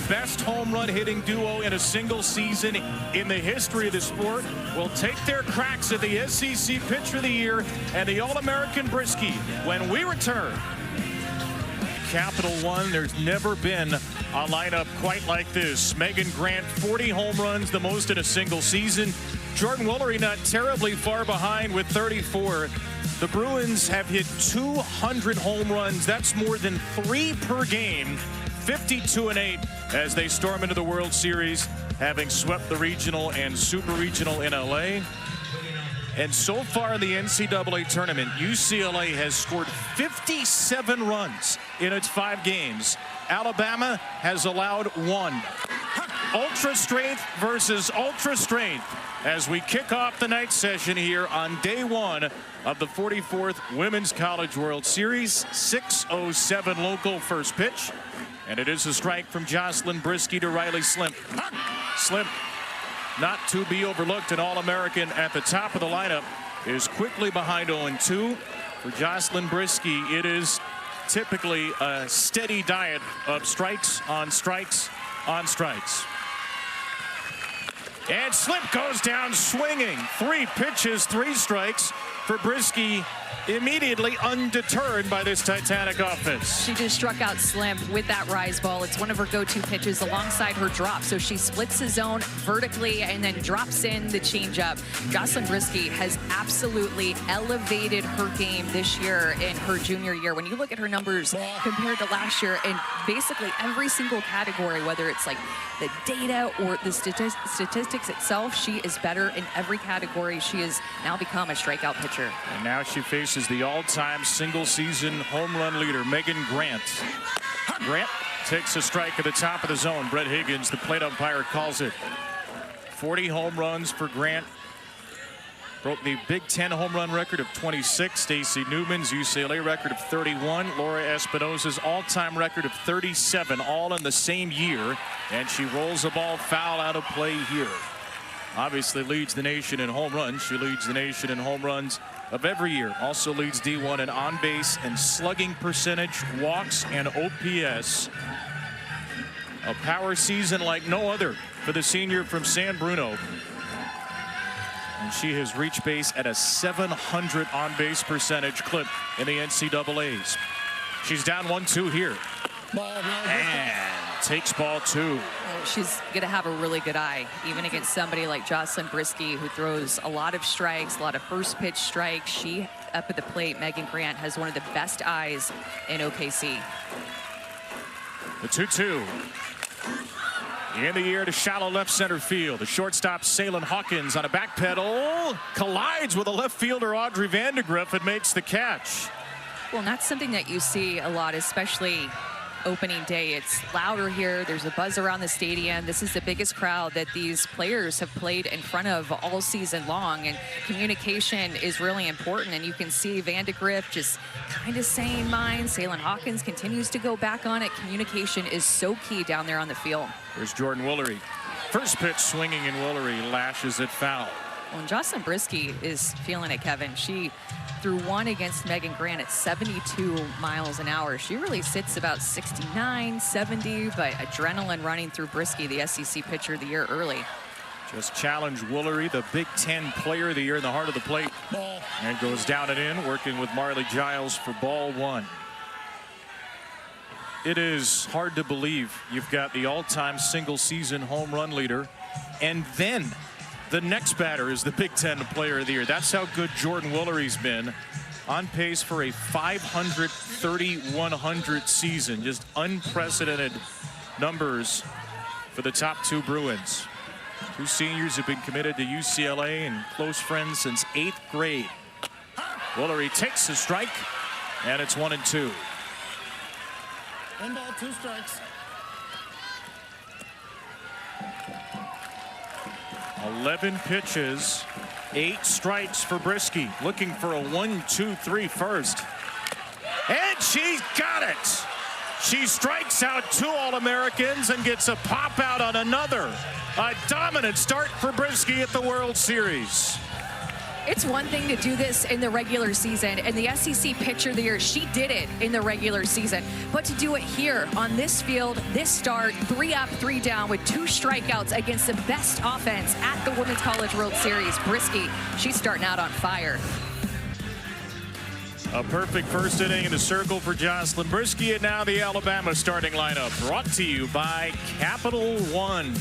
best home run hitting duo in a single season in the history of the sport, will take their cracks at the SEC Pitcher of the Year and the All-American Brisky when we return. Capital One, there's never been a lineup quite like this. Megan Grant, 40 home runs, the most in a single season. Jordan Woolery not terribly far behind with 34. The Bruins have hit 200 home runs. That's more than 3 per game. 52-8 as they storm into the World Series, having swept the regional and super regional in LA. And so far in the NCAA tournament, UCLA has scored 57 runs in its 5 games. Alabama has allowed 1. Ultra strength versus ultra strength as we kick off the night session here on day 1 of the 44th Women's College World Series. 6:07 local first pitch. And it is a strike from Jocelyn Brisky to Riley Slimp. Slimp, not to be overlooked, an All-American at the top of the lineup, is quickly behind 0-2. For Jocelyn Brisky, it is typically a steady diet of strikes on strikes on strikes. And Slimp goes down swinging. 3 pitches, 3 strikes for Brisky, immediately undeterred by this Titanic offense. She just struck out Slimp with that rise ball. It's one of her go-to pitches alongside her drop. So she splits the zone vertically and then drops in the changeup. Jocelyn Brisky has absolutely elevated her game this year in her junior year. When you look at her numbers compared to last year in basically every single category, whether it's like the data or the statistics itself, she is better in every category. She has now become a strikeout pitcher. And now she faces the all-time single-season home run leader, Megan Grant. Grant takes a strike at the top of the zone. Brett Higgins, the plate umpire, calls it. 40 home runs for Grant. Broke the Big Ten home run record of 26. Stacey Newman's UCLA record of 31. Laura Espinosa's all-time record of 37, all in the same year. And she rolls a ball foul out of play here. Obviously leads the nation in home runs. She leads the nation in home runs of every year. Also leads D1 in on-base and slugging percentage, walks, and OPS. A power season like no other for the senior from San Bruno. And she has reached base at a 700 on-base percentage clip in the NCAAs. She's down 1-2 here. And takes ball 2. She's going to have a really good eye, even against somebody like Jocelyn Brisky, who throws a lot of strikes, a lot of first pitch strikes. She, up at the plate, Megan Grant, has one of the best eyes in OKC. The 2-2. In the air to shallow left center field. The shortstop, Salin Hawkins, on a back pedal, collides with a left fielder, Audrey Vandegrift, and makes the catch. Well, and that's something that you see a lot, especially opening day. It's louder here. There's a buzz around the stadium. This is the biggest crowd that these players have played in front of all season long, and communication is really important. And you can see Vandegrift just kind of saying mine. Salin Hawkins continues to go back on it. Communication is so key down there on the field. There's Jordan Woolery. First pitch swinging, and Woolery lashes it foul. Well, and Jocelyn Brisky is feeling it, Kevin. She threw 1 against Megan Grant at 72 miles an hour. She really sits about 69, 70, but adrenaline running through Brisky, the SEC Pitcher of the Year, early. Just challenged Woolery, the Big Ten Player of the Year, in the heart of the plate. And goes down and in, working with Marley Giles for ball 1. It is hard to believe you've got the all-time single-season home run leader, and then the next batter is the Big Ten Player of the Year. That's how good Jordan Woolery's been. On pace for a 500-100 season. Just unprecedented numbers for the top 2 Bruins. 2 seniors have been committed to UCLA and close friends since 8th grade. Woolery takes the strike, and it's 1-2. 1 ball, 2 strikes. 11 pitches, 8 strikes for Brisky. Looking for a 1-2-3 first. And she's got it. She strikes out 2 All-Americans and gets a pop out on another. A dominant start for Brisky at the World Series. It's one thing to do this in the regular season, and the SEC Pitcher of the Year, she did it in the regular season. But to do it here on this field, this start, 3 up, 3 down with 2 strikeouts against the best offense at the Women's College World Series, Brisky, she's starting out on fire. A perfect first inning in the circle for Jocelyn Brisky, and now the Alabama starting lineup, brought to you by Capital One.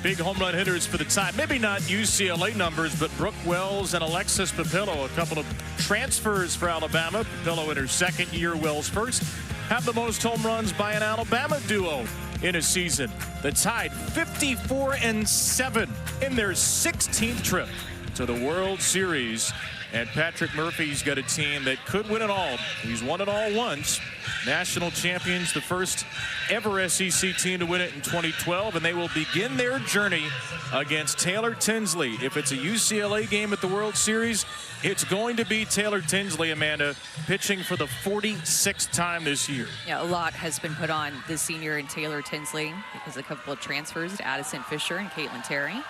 Big home run hitters for the time. Maybe not UCLA numbers, but Brooke Wells and Alexis Papillo, a couple of transfers for Alabama. Papillo in her second year, Wells first, have the most home runs by an Alabama duo in a season. The Tide 54-7 in their 16th trip to the World Series. And Patrick Murphy's got a team that could win it all. He's won it all once. National champions, the first ever SEC team to win it in 2012, and they will begin their journey against Taylor Tinsley. If it's a UCLA game at the World Series, it's going to be Taylor Tinsley, Amanda, pitching for the 46th time this year. Yeah, a lot has been put on the senior and Taylor Tinsley because a couple of transfers to Addison Fisher and Caitlin Terry.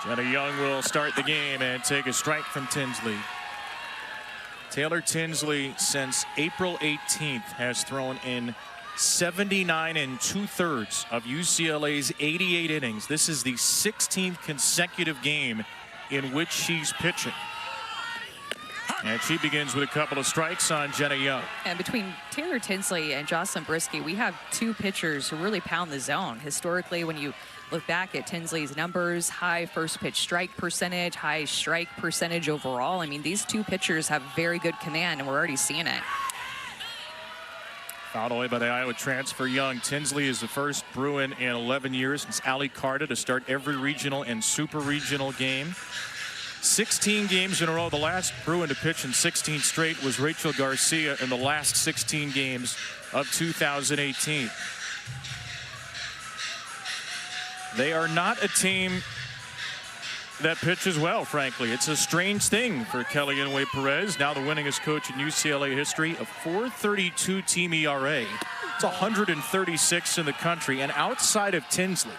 Jenna Young will start the game and take a strike from Tinsley. Taylor Tinsley, since April 18th, has thrown in 79 2/3 of UCLA's 88 innings. This is the 16th consecutive game in which she's pitching. And she begins with a couple of strikes on Jenna Young. And between Taylor Tinsley and Jocelyn Brisky, we have 2 pitchers who really pound the zone. Historically, when you look back at Tinsley's numbers, high first pitch strike percentage, high strike percentage overall. I mean, these 2 pitchers have very good command, and we're already seeing it. Fouled away by the Iowa transfer Young. Tinsley is the first Bruin in 11 years since Ali Carter to start every regional and super regional game. 16 games in a row. The last Bruin to pitch in 16 straight was Rachel Garcia in the last 16 games of 2018. They are not a team that pitches well, frankly. It's a strange thing for Kelly Inouye Perez, now the winningest coach in UCLA history, a 4.32 team ERA. It's 136 in the country, and outside of Tinsley,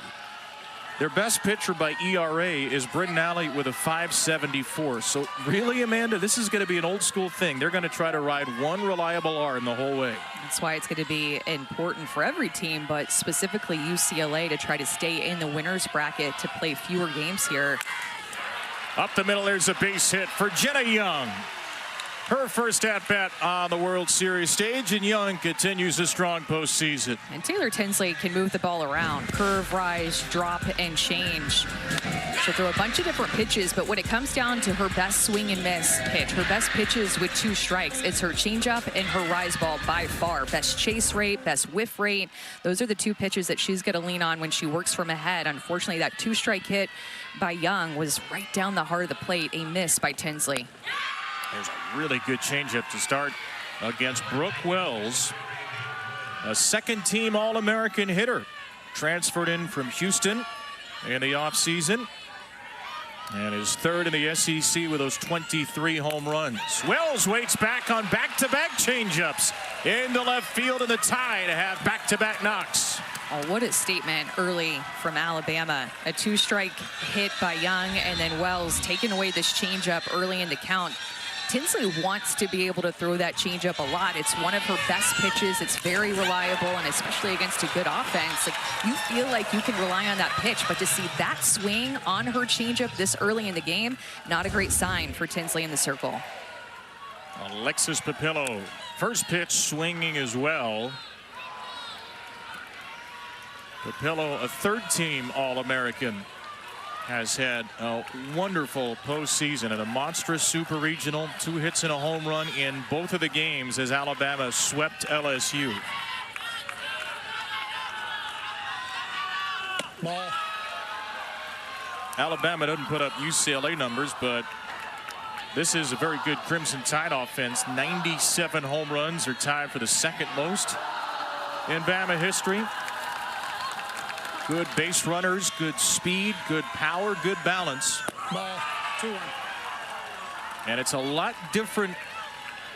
their best pitcher by ERA is Britton Alley with a 5.74. So really, Amanda, this is going to be an old school thing. They're going to try to ride one reliable arm the whole way. That's why it's going to be important for every team, but specifically UCLA, to try to stay in the winner's bracket to play fewer games here. Up the middle, there's a base hit for Jenna Young. Her first at-bat on the World Series stage, and Young continues a strong postseason. And Taylor Tinsley can move the ball around. Curve, rise, drop, and change. She'll throw a bunch of different pitches, but when it comes down to her best swing and miss pitch, her best pitches with 2 strikes, it's her changeup and her rise ball by far. Best chase rate, best whiff rate. Those are the 2 pitches that she's going to lean on when she works from ahead. Unfortunately, that 2-strike hit by Young was right down the heart of the plate, a miss by Tinsley. There's a really good changeup to start against Brooke Wells, a second-team All-American hitter, transferred in from Houston in the offseason, and is third in the SEC with those 23 home runs. Wells waits back on back-to-back changeups into left field, and the Tide have back-to-back knocks. Oh, what a statement early from Alabama. A 2-strike hit by Young, and then Wells taking away this changeup early in the count. Tinsley wants to be able to throw that changeup a lot. It's one of her best pitches. It's very reliable, and especially against a good offense, like, you feel like you can rely on that pitch, but to see that swing on her changeup this early in the game, not a great sign for Tinsley in the circle. Alexis Papillo, first pitch swinging as well. Papillo, a third-team All-American, has had a wonderful postseason and a monstrous super regional. 2 hits and a home run in both of the games as Alabama swept LSU. Ball. Alabama doesn't put up UCLA numbers, but this is a very good Crimson Tide offense. 97 home runs are tied for the second most in Bama history. Good base runners, good speed, good power, good balance. Ball. 2-1. And it's a lot different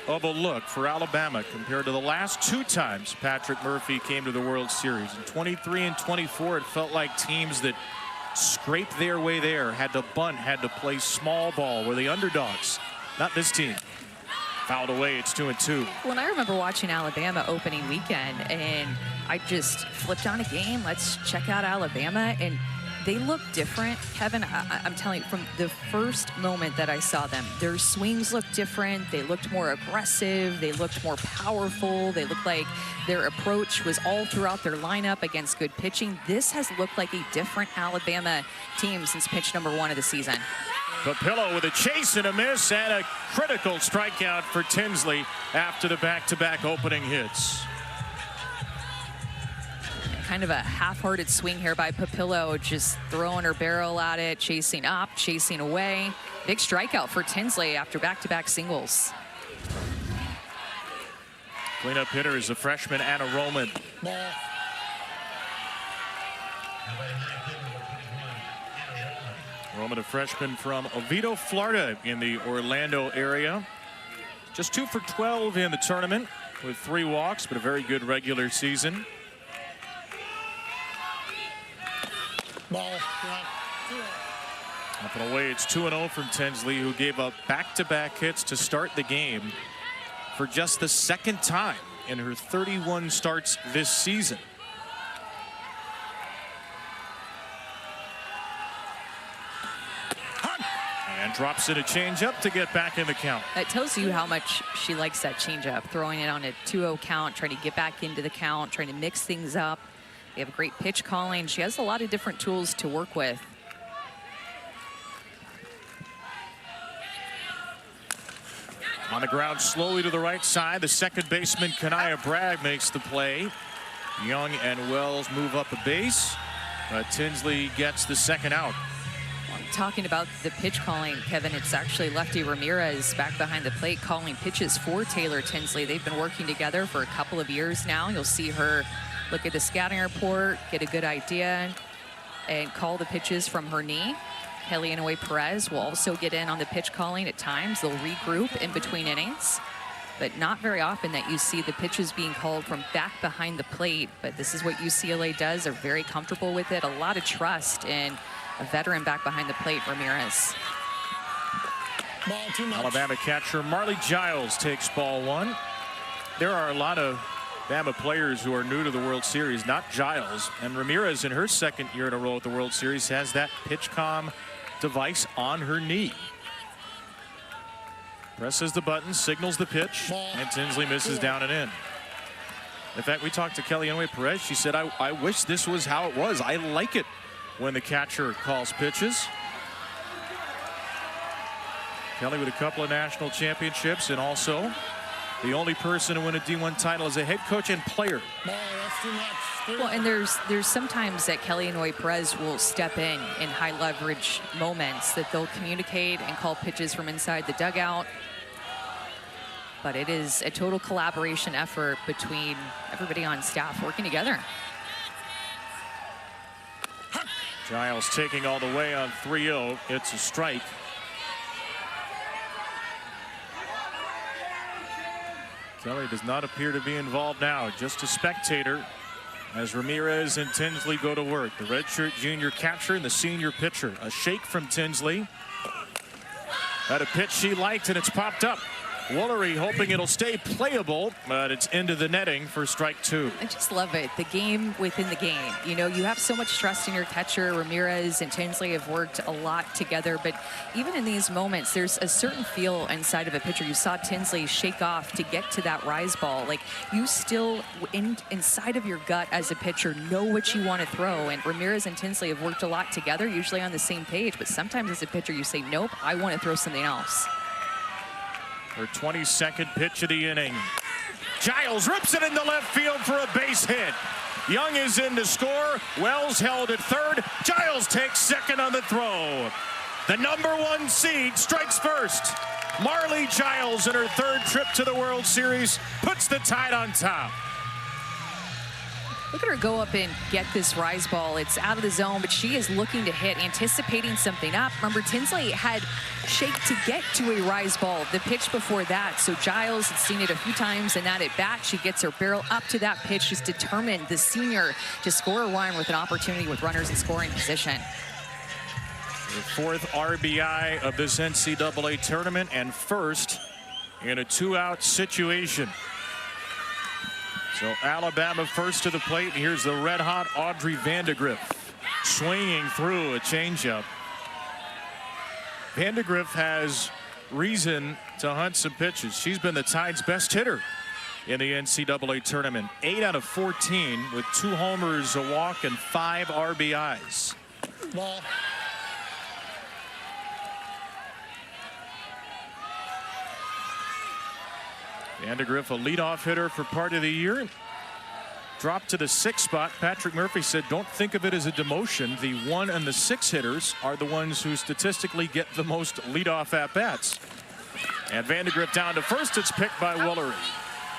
of a look for Alabama compared to the last 2 times Patrick Murphy came to the World Series. In 23 and 24, it felt like teams that scrape their way there, had to bunt, had to play small ball. Were the underdogs. Not this team. Fouled away, it's 2-2. Well, I remember watching Alabama opening weekend, and I just flipped on a game. Let's check out Alabama, and they look different. Kevin, I'm telling you, from the first moment that I saw them, their swings looked different. They looked more aggressive. They looked more powerful. They looked like their approach was all throughout their lineup against good pitching. This has looked like a different Alabama team since pitch number 1 of the season. Papillo with a chase and a miss and a critical strikeout for Tinsley after the back-to-back opening hits. Kind of a half-hearted swing here by Papillo, just throwing her barrel at it, chasing up, chasing away. Big strikeout for Tinsley after back-to-back singles. Cleanup hitter is the freshman Anna Roman. Roman, a freshman from Oviedo, Florida, in the Orlando area. Just 2 for 12 in the tournament with 3 walks, but a very good regular season. Ball. Up and away, it's 2-0 from Tinsley, who gave up back-to-back hits to start the game for just the 2nd time in her 31 starts this season. And drops in a changeup to get back in the count. That tells you how much she likes that changeup, throwing it on a 2-0 count, trying to get back into the count, trying to mix things up. They have great pitch calling. She has a lot of different tools to work with. On the ground slowly to the right side, the second baseman Kanaya Bragg makes the play. Young and Wells move up a base. Tinsley gets the second out. Talking about the pitch calling, Kevin, it's actually Lefty Ramirez back behind the plate calling pitches for Taylor Tinsley. They've been working together for a couple of years now. You'll see her look at the scouting report, get a good idea, and call the pitches from her knee. Kelly Inouye Perez will also get in on the pitch calling at times. They'll regroup in between innings, but not very often that you see the pitches being called from back behind the plate. But this is what UCLA does. They're very comfortable with it. A lot of trust in a veteran back behind the plate, Ramirez. Ball, 2 much. Alabama catcher Marley Giles takes ball 1. There are a lot of Bama players who are new to the World Series, not Giles. And Ramirez, in her 2nd year in a row at the World Series, has that PitchCom device on her knee. Presses the button, signals the pitch, and Tinsley misses down and in. In fact, we talked to Kelly Inouye Perez. She said, I wish this was how it was. I like it when the catcher calls pitches. Kelly with a couple of national championships, and also the only person to win a D1 title as a head coach and player. Ball, that's too much. Well, and there's sometimes that Kelly Inouye Perez will step in high leverage moments that they'll communicate and call pitches from inside the dugout. But it is a total collaboration effort between everybody on staff working together. Giles taking all the way on 3-0. It's a strike. Kelly does not appear to be involved now, just a spectator as Ramirez and Tinsley go to work. The redshirt junior catcher and the senior pitcher. A shake from Tinsley. Had a pitch she liked, and it's popped up. Woolery hoping it'll stay playable, but it's into the netting for strike 2. I just love it. The game within the game. You know, you have so much trust in your catcher. Ramirez and Tinsley have worked a lot together, but even in these moments, there's a certain feel inside of a pitcher. You saw Tinsley shake off to get to that rise ball. Like, you still, inside of your gut as a pitcher, know what you want to throw, and Ramirez and Tinsley have worked a lot together, usually on the same page, but sometimes as a pitcher, you say, nope, I want to throw something else. Her 22nd pitch of the inning. Giles rips it into left field for a base hit. Young is in to score. Wells held at third. Giles takes second on the throw. The #1 seed strikes first. Marley Giles, in her 3rd trip to the World Series, puts the Tide on top. Look at her go up and get this rise ball. It's out of the zone, but she is looking to hit, anticipating something up. Remember, Tinsley had shake to get to a rise ball the pitch before that. So Giles had seen it a few times, and that at bat, she gets her barrel up to that pitch. She's determined, the senior, to score a run with an opportunity with runners in scoring position. The 4th RBI of this NCAA tournament and first in a 2-out situation. So Alabama first to the plate. Here's the red-hot Audrey Vandegrift swinging through a changeup. Vandegrift has reason to hunt some pitches. She's been the Tide's best hitter in the NCAA tournament. 8 out of 14 with 2 homers, a walk, and 5 RBIs. Ball. Vandegrift, a leadoff hitter for part of the year. Dropped to the 6th spot. Patrick Murphy said, don't think of it as a demotion. The 1 and the 6 hitters are the ones who statistically get the most leadoff at-bats. And Vandegrift down to first. It's picked by Woolery.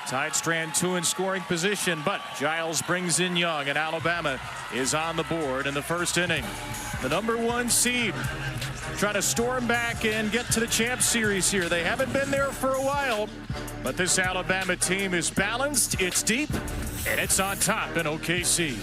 Tide strand 2 in scoring position, but Giles brings in Young, and Alabama is on the board in the first inning. The #1 seed trying to storm back and get to the Champ Series here. They haven't been there for a while, but this Alabama team is balanced, it's deep, and it's on top in OKC.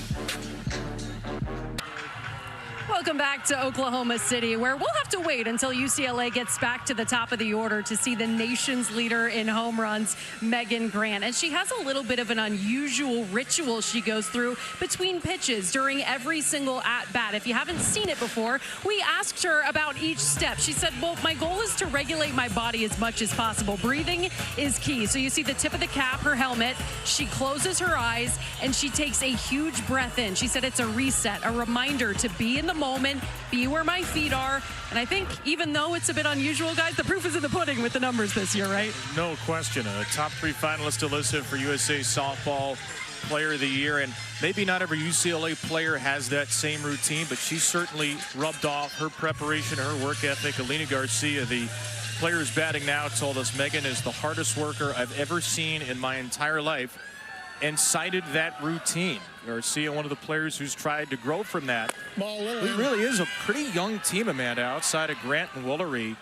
Welcome back to Oklahoma City, where we'll have to wait until UCLA gets back to the top of the order to see the nation's leader in home runs, Megan Grant. And she has a little bit of an unusual ritual she goes through between pitches during every single at-bat. If you haven't seen it before, we asked her about each step. She said, well, my goal is to regulate my body as much as possible. Breathing is key. So you see the tip of the cap, her helmet. She closes her eyes, and she takes a huge breath in. She said it's a reset, a reminder to be in the moment, be where my feet are. And I think even though it's a bit unusual, guys, the proof is in the pudding with the numbers this year, right? No question. A top 3 finalist elusive for USA Softball Player of the Year. And maybe not every UCLA player has that same routine, but she certainly rubbed off her preparation, her work ethic. Alina Garcia, the players batting now, told us Megan is the hardest worker I've ever seen in my entire life, and cited that routine. Garcia, one of the players who's tried to grow from that. It really is a pretty young team, Amanda, outside of Grant and Woolery.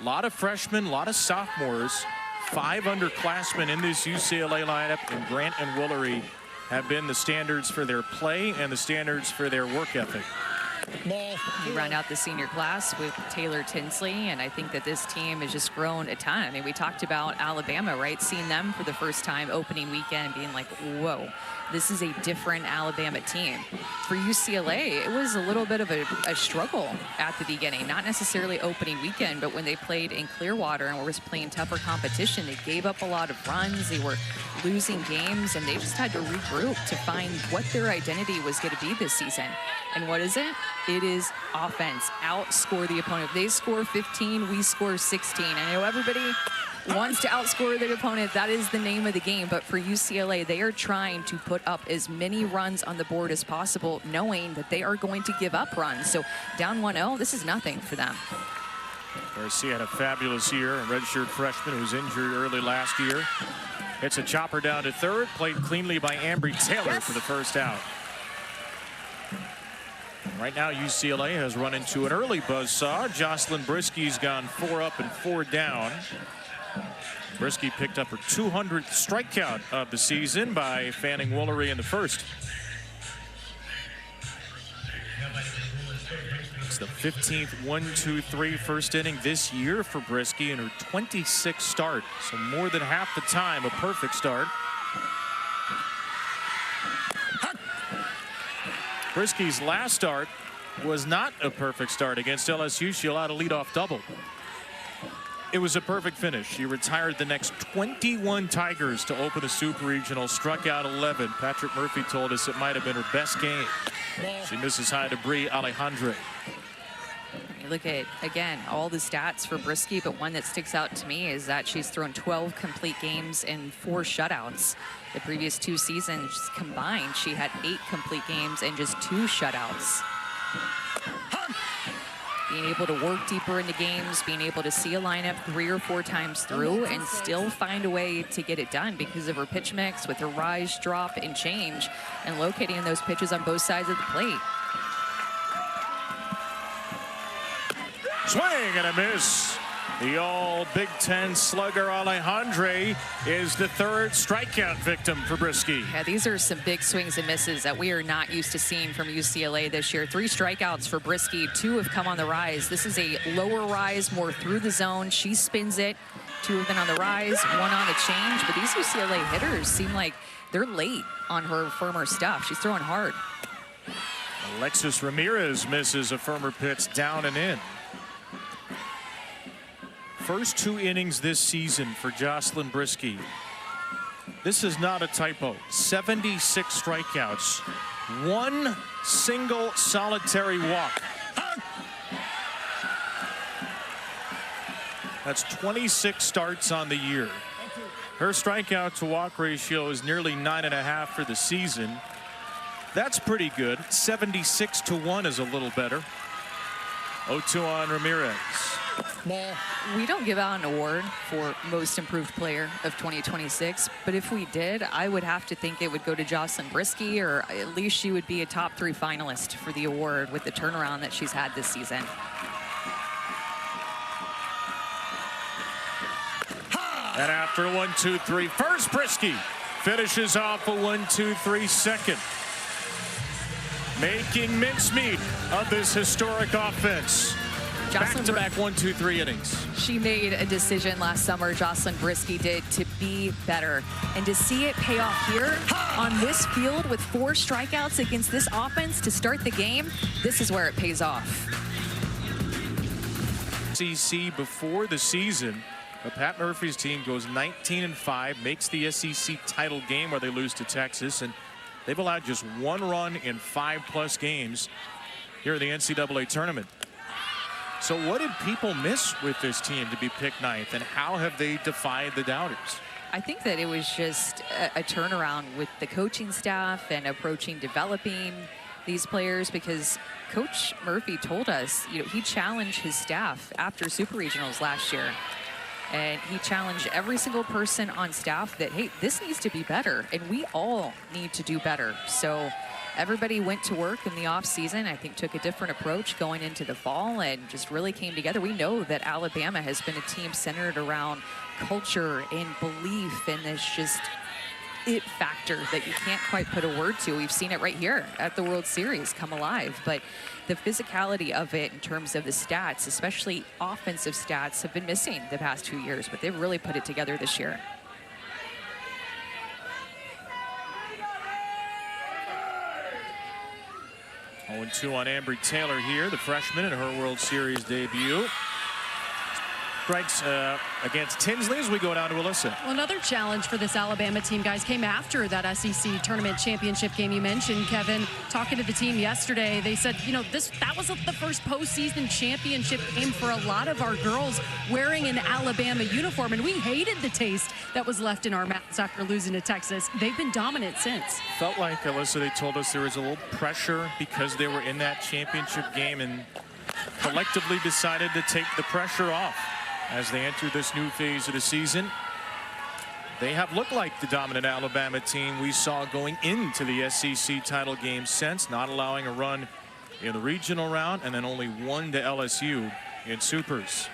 A lot of freshmen, a lot of sophomores, 5 underclassmen in this UCLA lineup, and Grant and Woolery have been the standards for their play and the standards for their work ethic. You round out the senior class with Taylor Tinsley, and I think that this team has just grown a ton. I mean, we talked about Alabama, right? Seeing them for the first time opening weekend, being like, whoa, this is a different Alabama team. For UCLA, it was a little bit of a struggle at the beginning, not necessarily opening weekend, but when they played in Clearwater and was playing tougher competition, they gave up a lot of runs, they were losing games, and they just had to regroup to find what their identity was going to be this season. And what is it? It is offense. Outscore the opponent. If they score 15, we score 16. I know everybody wants to outscore their opponent. That is the name of the game. But for UCLA, they are trying to put up as many runs on the board as possible, knowing that they are going to give up runs. So down 1-0, this is nothing for them. Garcia had a fabulous year. A redshirt freshman who was injured early last year. It's a chopper down to third. Played cleanly by Ambry Taylor for the first out. Right now, UCLA has run into an early buzzsaw. Jocelyn Brisky's gone 4 up and 4 down. Brisky picked up her 200th strikeout of the season by fanning Woolery in the first. It's the 15th 1-2-3 first inning this year for Brisky in her 26th start. So more than half the time, a perfect start. Brisky's last start was not a perfect start against LSU. She allowed a leadoff double. It was a perfect finish. She retired the next 21 Tigers to open a Super Regional, struck out 11. Patrick Murphy told us it might have been her best game. She misses high to Bree Alejandre. You look at, again, all the stats for Brisky, but one that sticks out to me is that she's thrown 12 complete games and 4 shutouts. The previous 2 seasons combined, she had 8 complete games and just 2 shutouts. Being able to work deeper into games, being able to see a lineup 3 or 4 times through and still find a way to get it done because of her pitch mix with her rise, drop, and change, and locating those pitches on both sides of the plate. Swing and a miss. The all Big Ten slugger Alejandre is the third strikeout victim for Brisky. Yeah, these are some big swings and misses that we are not used to seeing from UCLA this year. 3 strikeouts for Brisky. 2 have come on the rise. This is a lower rise, more through the zone. She spins it. 2 have been on the rise, 1 on the change. But these UCLA hitters seem like they're late on her firmer stuff. She's throwing hard. Alexis Ramirez misses a firmer pitch down and in. First 2 innings this season for Jocelyn Brisky. This is not a typo. 76 strikeouts. 1 single solitary walk. That's 26 starts on the year. Her strikeout to walk ratio is nearly 9.5 for the season. That's pretty good. 76-1 is a little better. 0-2 on Ramirez. Ball. We don't give out an award for most improved player of 2026, but if we did, I would have to think it would go to Jocelyn Brisky, or at least she would be a top 3 finalist for the award with the turnaround that she's had this season. And after 1-2-3 first, Brisky finishes off a 1-2-3 second, making mincemeat of this historic offense. Back-to-back 1-2-3 innings. She made a decision last summer, Jocelyn Brisky did, to be better. And to see it pay off here on this field with 4 strikeouts against this offense to start the game, this is where it pays off. SEC before the season, Pat Murphy's team goes 19-5, makes the SEC title game where they lose to Texas, and they've allowed just 1 run in 5+ games here in the NCAA tournament. So what did people miss with this team to be picked 9th, and how have they defied the doubters? I think that it was just a turnaround with the coaching staff and approaching developing these players, because Coach Murphy told us, you know, he challenged his staff after Super Regionals last year. And he challenged every single person on staff that, hey, this needs to be better, and we all need to do better. So everybody went to work in the off season, I think took a different approach going into the fall and just really came together. We know that Alabama has been a team centered around culture and belief and this just it factor that you can't quite put a word to. We've seen it right here at the World Series come alive, but the physicality of it in terms of the stats, especially offensive stats, have been missing the past 2 years, but they've really put it together this year. Oh, 2 on Ambry Taylor here, the freshman in her World Series debut. Strikes against Tinsley as we go down to Alyssa. Well, another challenge for this Alabama team, guys, came after that SEC tournament championship game you mentioned, Kevin. Talking to the team yesterday, they said, you know, that was the first postseason championship game for a lot of our girls wearing an Alabama uniform, and we hated the taste that was left in our mouths after losing to Texas. They've been dominant since. Felt like, Alyssa, they told us there was a little pressure because they were in that championship game and collectively decided to take the pressure off as they enter this new phase of the season. They have looked like the dominant Alabama team we saw going into the SEC title game since, not allowing a run in the regional round and then only 1 to LSU in Supers.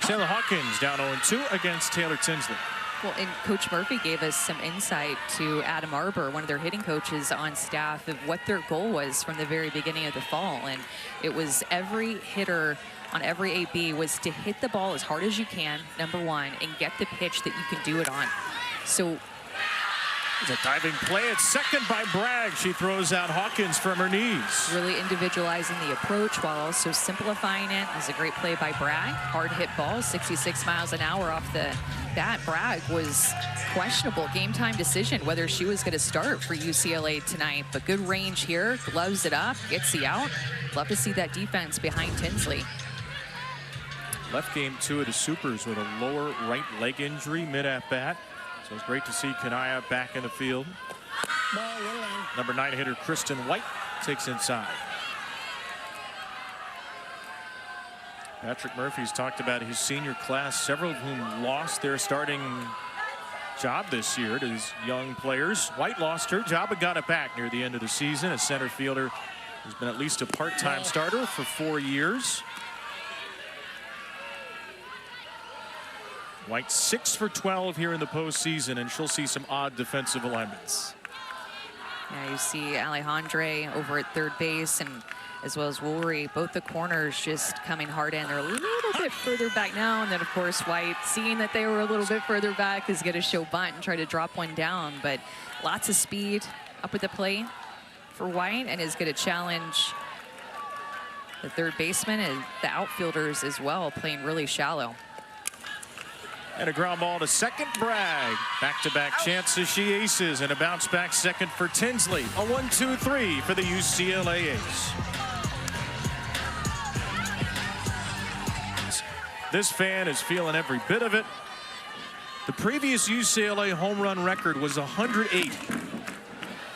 Taylor Hawkins down 0-2 against Taylor Tinsley. Well, and Coach Murphy gave us some insight to Adam Arbor, one of their hitting coaches on staff, of what their goal was from the very beginning of the fall. And it was every hitter on every AB was to hit the ball as hard as you can, number 1, and get the pitch that you can do it on. So it's a diving play at second by Bragg. She throws out Hawkins from her knees. Really individualizing the approach while also simplifying it. It was a great play by Bragg. Hard hit ball, 66 miles an hour off the bat. Bragg was questionable game time decision whether she was going to start for UCLA tonight, but good range here, gloves it up, gets the out. Love to see that defense behind Tinsley. Left game 2 of the Supers with a lower right leg injury mid at bat. So it's great to see Kanaya back in the field. Ball, 1 line. Number 9 hitter Kristen White takes inside. Patrick Murphy's talked about his senior class, several of whom lost their starting job this year to his young players. White lost her job but got it back near the end of the season. A center fielder who's been at least a part-time starter for 4 years. White 6 for 12 here in the postseason, and she'll see some odd defensive alignments. Yeah, you see Alejandre over at third base, and as well as Woolery, both the corners just coming hard in. They're a little bit further back now, and then of course White, seeing that they were a little bit further back, is going to show bunt and try to drop one down. But lots of speed up at the plate for White, and is going to challenge the third baseman and the outfielders as well, playing really shallow. And a ground ball to second. Bragg. Back-to-back chances, she aces, and a bounce back second for Tinsley. A 1-2-3 for the UCLA A's. This fan is feeling every bit of it. The previous UCLA home run record was 108.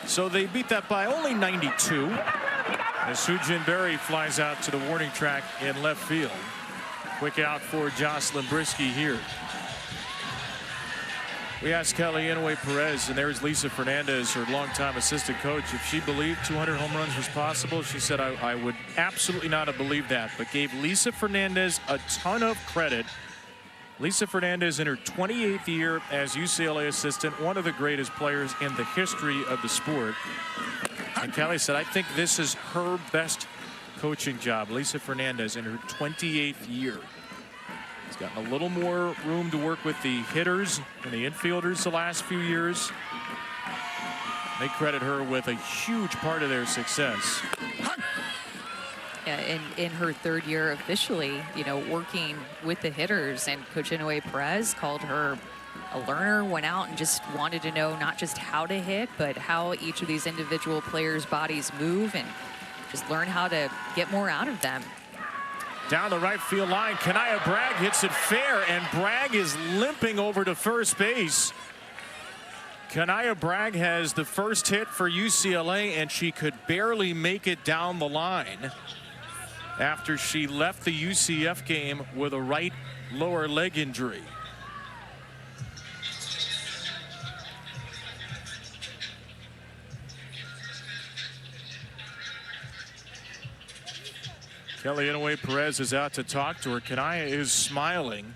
So they beat that by only 92. As Sujin Berry flies out to the warning track in left field. Quick out for Jocelyn Brisky here. We asked Kelly Inouye Perez, and there's Lisa Fernandez, her longtime assistant coach, if she believed 200 home runs was possible. She said, I would absolutely not have believed that, but gave Lisa Fernandez a ton of credit. Lisa Fernandez in her 28th year as UCLA assistant, one of the greatest players in the history of the sport. And Kelly said, I think this is her best coaching job. Lisa Fernandez in her 28th year. She's gotten a little more room to work with the hitters and the infielders the last few years. They credit her with a huge part of their success. Yeah, in her third year officially, you know, working with the hitters, and Coach Inouye Perez called her a learner, went out and just wanted to know not just how to hit, but how each of these individual players' bodies move, and just learn how to get more out of them. Down the right field line, Kanaya Bragg hits it fair, and Bragg is limping over to first base. Kanaya Bragg has the first hit for UCLA, and she could barely make it down the line after she left the UCF game with a right lower leg injury. Kelly Inouye Perez is out to talk to her. Kanaya is smiling.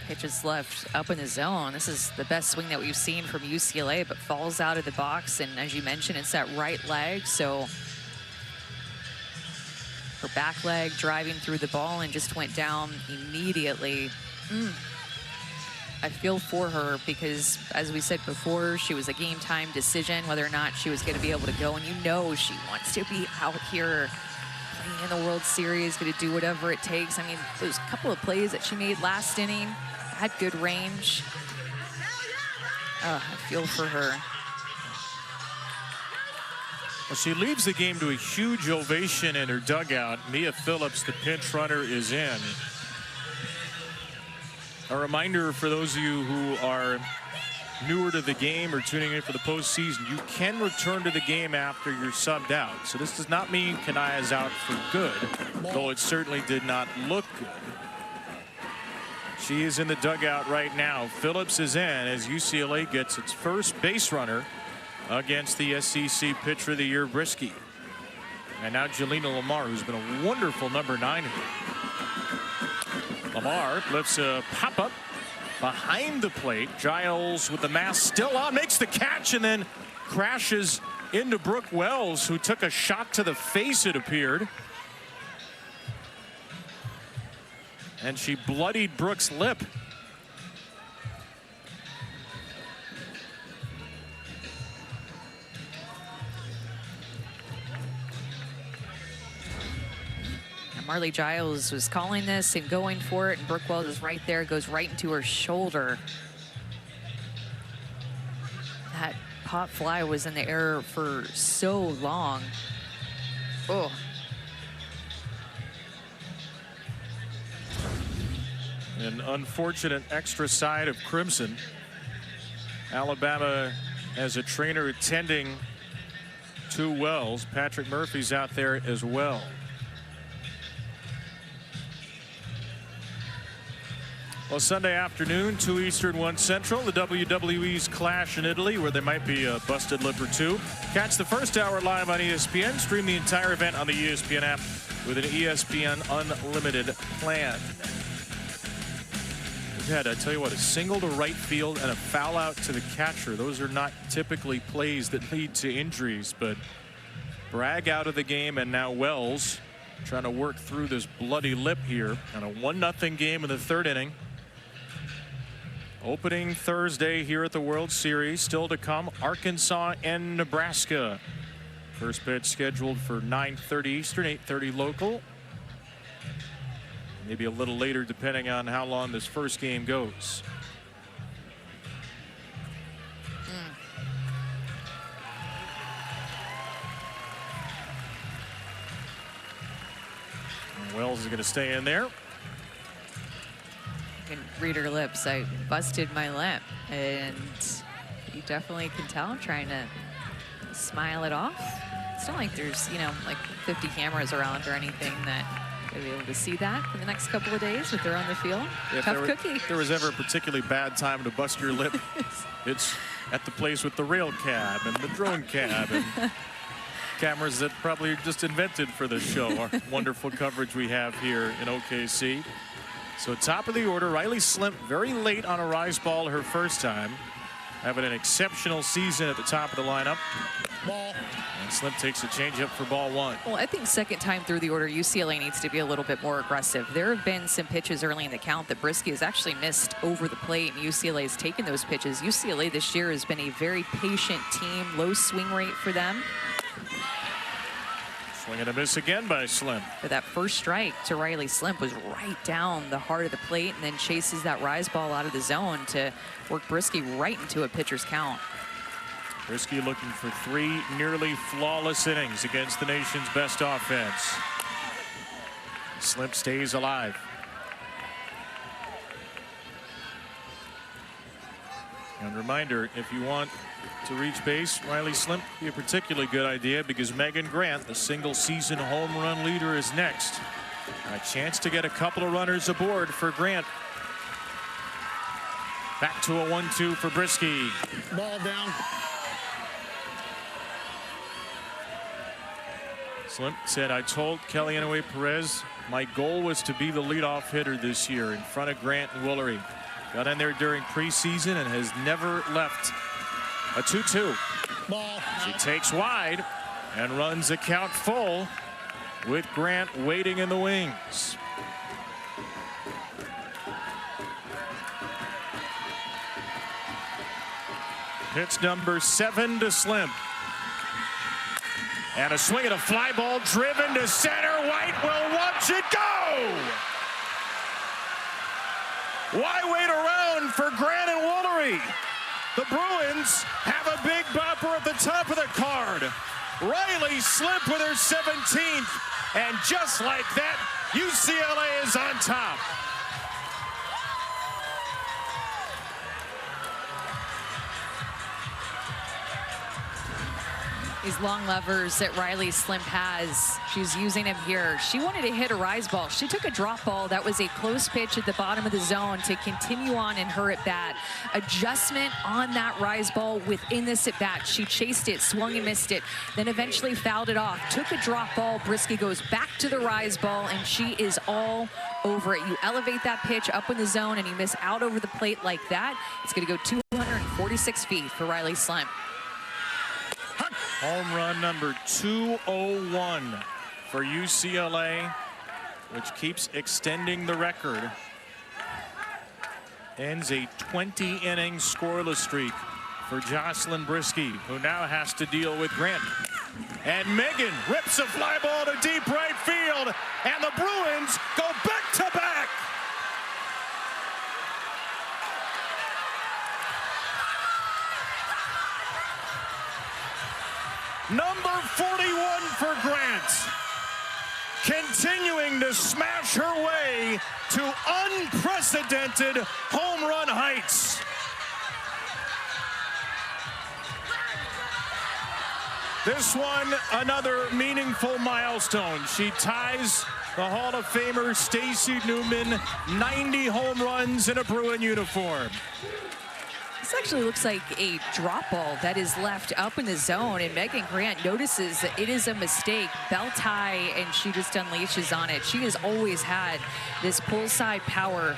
Pitch is left up in the zone. This is the best swing that we've seen from UCLA, but falls out of the box. And as you mentioned, it's that right leg. So her back leg driving through the ball and just went down immediately. I feel for her because, as we said before, she was a game time decision whether or not she was going to be able to go. And you know she wants to be out here playing in the World Series, going to do whatever it takes. I mean, those couple of plays that she made last inning had good range. I feel for her. Well, she leaves the game to a huge ovation in her dugout. Mia Phillips, the pinch runner, is in. A reminder for those of you who are newer to the game or tuning in for the postseason, you can return to the game after you're subbed out. So this does not mean Kanaya's out for good, though it certainly did not look good. She is in the dugout right now. Phillips is in as UCLA gets its first base runner against the SEC Pitcher of the Year, Brisky. And now Jelena Lamar, who's been a wonderful number 9 here. Lamar lifts a pop-up behind the plate. Giles with the mask still on, makes the catch, and then crashes into Brooke Wells, who took a shot to the face, it appeared. And she bloodied Brooke's lip. Marley Giles was calling this and going for it, and Brooke Wells is right there, goes right into her shoulder. That pop fly was in the air for so long. Oh. An unfortunate extra side of crimson. Alabama has a trainer attending to Wells. Patrick Murphy's out there as well. Well, Sunday afternoon, 2 Eastern, 1 Central, the WWE's clash in Italy, where there might be a busted lip or two. Catch the first hour live on ESPN. Stream the entire event on the ESPN app with an ESPN Unlimited plan. We've had, I tell you what, a single to right field and a foul out to the catcher. Those are not typically plays that lead to injuries, but Bragg out of the game, and now Wells trying to work through this bloody lip here on a 1-0 game in the 3rd inning. Opening Thursday here at the World Series. Still to come, Arkansas and Nebraska. First pitch scheduled for 9:30 Eastern, 8:30 local. Maybe a little later depending on how long this first game goes. Wells is going to stay in there. You can read her lips. I busted my lip, and you definitely can tell I'm trying to smile it off. It's not like there's, you know, like 50 cameras around or anything that you'll be able to see that for the next couple of days if they're on the field. Tough cookie. If there was ever a particularly bad time to bust your lip, it's at the place with the rail cab and the drone cab and cameras that probably are just invented for this show. Our wonderful coverage we have here in OKC. So top of the order, Riley Slimp, very late on a rise ball her first time, having an exceptional season at the top of the lineup. Ball. And Slimp takes a changeup for ball 1. Well, I think second time through the order, UCLA needs to be a little bit more aggressive. There have been some pitches early in the count that Brisky has actually missed over the plate, and UCLA has taken those pitches. UCLA this year has been a very patient team, low swing rate for them. Swing and a miss again by Slimp. But that first strike to Riley Slimp was right down the heart of the plate, and then chases that rise ball out of the zone to work Brisky right into a pitcher's count. Brisky looking for 3 nearly flawless innings against the nation's best offense. Slimp stays alive. And reminder, if you want to reach base, Riley Slimp be a particularly good idea because Megan Grant, the single-season home run leader, is next. A chance to get a couple of runners aboard for Grant. Back to a 1-2 for Brisky. Ball down. Slimp said, I told Kellyanne Perez my goal was to be the leadoff hitter this year in front of Grant and Woolery. Got in there during preseason and has never left. A 2-2. Ball. She takes wide and runs a count full with Grant waiting in the wings. Pitch number 7 to Slimp. And a swing and a fly ball driven to center. White will watch it go. Why wait around for Grant and Woolery? The Bruins have a big bopper at the top of the card. Riley Slimp with her 17th. And just like that, UCLA is on top. These long levers that Riley Slimp has, she's using them here. She wanted to hit a rise ball. She took a drop ball. That was a close pitch at the bottom of the zone to continue on in her at bat. Adjustment on that rise ball within this at bat. She chased it, swung and missed it, then eventually fouled it off. Took a drop ball. Brisky goes back to the rise ball, and she is all over it. You elevate that pitch up in the zone and you miss out over the plate like that, it's going to go 246 feet for Riley Slimp. Home run number 201 for UCLA, which keeps extending the record. Ends a 20-inning scoreless streak for Jocelyn Brisky, who now has to deal with Grant. And Megan rips a fly ball to deep right field, and the Bruins go back-to-back. Number 41 for Grant, continuing to smash her way to unprecedented home run heights. This one, another meaningful milestone. She ties the Hall of Famer Stacey Newman, 90 home runs in a Bruin uniform. This actually looks like a drop ball that is left up in the zone, and Megan Grant notices that it is a mistake. Belt high, and she just unleashes on it. She has always had this pull side power.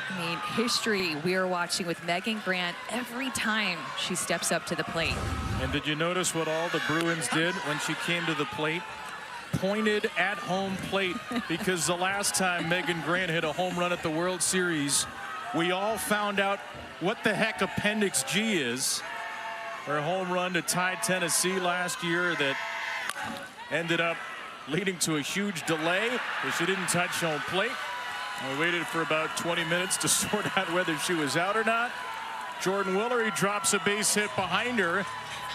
I mean, history we are watching with Megan Grant every time she steps up to the plate. And did you notice what all the Bruins did when she came to the plate? Pointed at home plate, because the last time Megan Grant hit a home run at the World Series, we all found out what the heck Appendix G is. Her home run to tie Tennessee last year that ended up leading to a huge delay because she didn't touch home plate. I waited for about 20 minutes to sort out whether she was out or not. Jordan Willery drops a base hit behind her,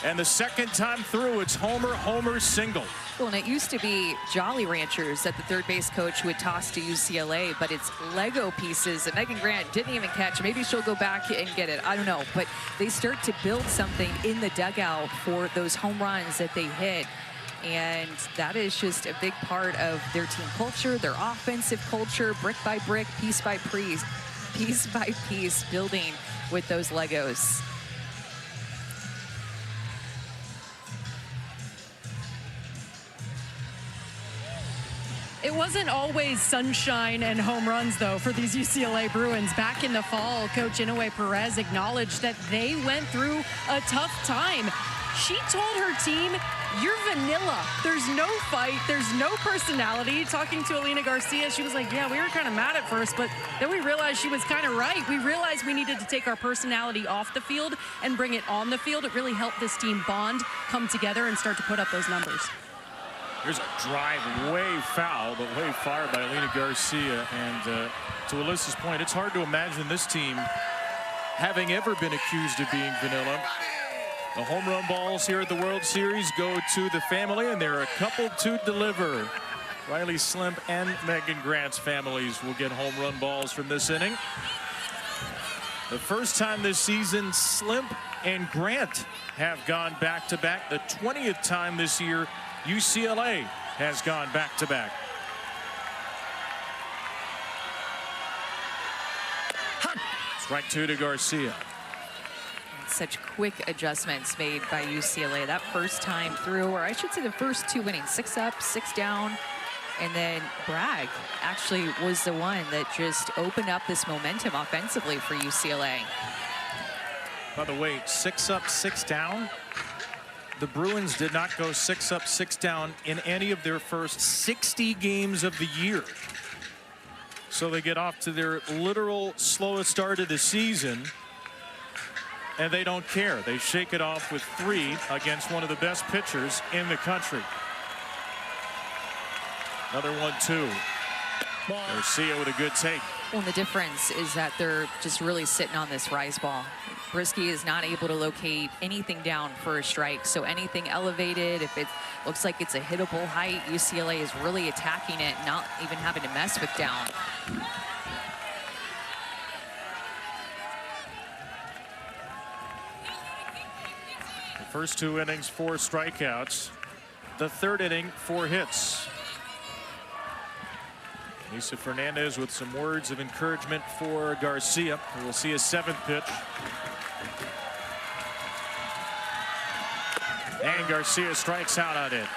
and the second time through, it's homer single. Well, and it used to be Jolly Ranchers that the third base coach would toss to UCLA, but it's Lego pieces that Megan Grant didn't even catch. Maybe she'll go back and get it. I don't know. But they start to build something in the dugout for those home runs that they hit. And that is just a big part of their team culture, their offensive culture, brick by brick, piece by piece, building with those Legos. It wasn't always sunshine and home runs, though, for these UCLA Bruins. Back in the fall, Coach Inoue Perez acknowledged that they went through a tough time. She told her team, "You're vanilla. There's no fight. There's no personality." Talking to Alina Garcia, she was like, "Yeah, we were kind of mad at first, but then we realized she was kind of right. We realized we needed to take our personality off the field and bring it on the field." It really helped this team bond, come together, and start to put up those numbers. Here's a drive way foul, but way fired by Alina Garcia. And to Alyssa's point, it's hard to imagine this team having ever been accused of being vanilla. The home run balls here at the World Series go to the family, and there are a couple to deliver. Riley Slimp and Megan Grant's families will get home run balls from this inning. The first time this season, Slimp and Grant have gone back-to-back. The 20th time this year, UCLA has gone back-to-back. Strike two to Garcia. Such quick adjustments made by UCLA that first time through, or I should say the first two innings, 6 up, 6 down. And then Bragg actually was the one that just opened up this momentum offensively for UCLA. By the way, 6 up, 6 down. The Bruins did not go 6 up, 6 down in any of their first 60 games of the year. So they get off to their literal slowest start of the season, and they don't care. They shake it off with 3 against one of the best pitchers in the country. Another 1-2. Garcia with a good take. Well, the difference is that they're just really sitting on this rise ball. Brisky is not able to locate anything down for a strike, so anything elevated, if it looks like it's a hittable height, UCLA is really attacking it, not even having to mess with down. The first 2 innings, 4 strikeouts. The third inning, 4 hits. Lisa Fernandez with some words of encouragement for Garcia. We'll see a 7th pitch. And Garcia strikes out on it.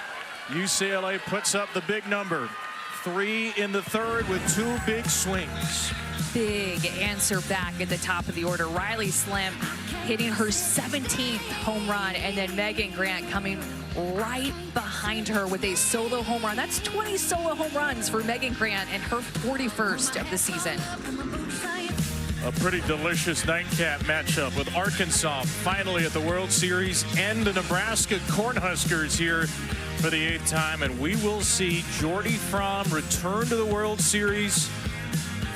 UCLA puts up the big number. 3 in the third with 2 big swings. Big answer back at the top of the order. Riley Slimp hitting her 17th home run, and then Megan Grant coming right behind her with a solo home run. That's 20 solo home runs for Megan Grant and her 41st of the season. A pretty delicious nightcap matchup with Arkansas finally at the World Series and the Nebraska Cornhuskers here for the 8th time. And we will see Jordy Fromm return to the World Series.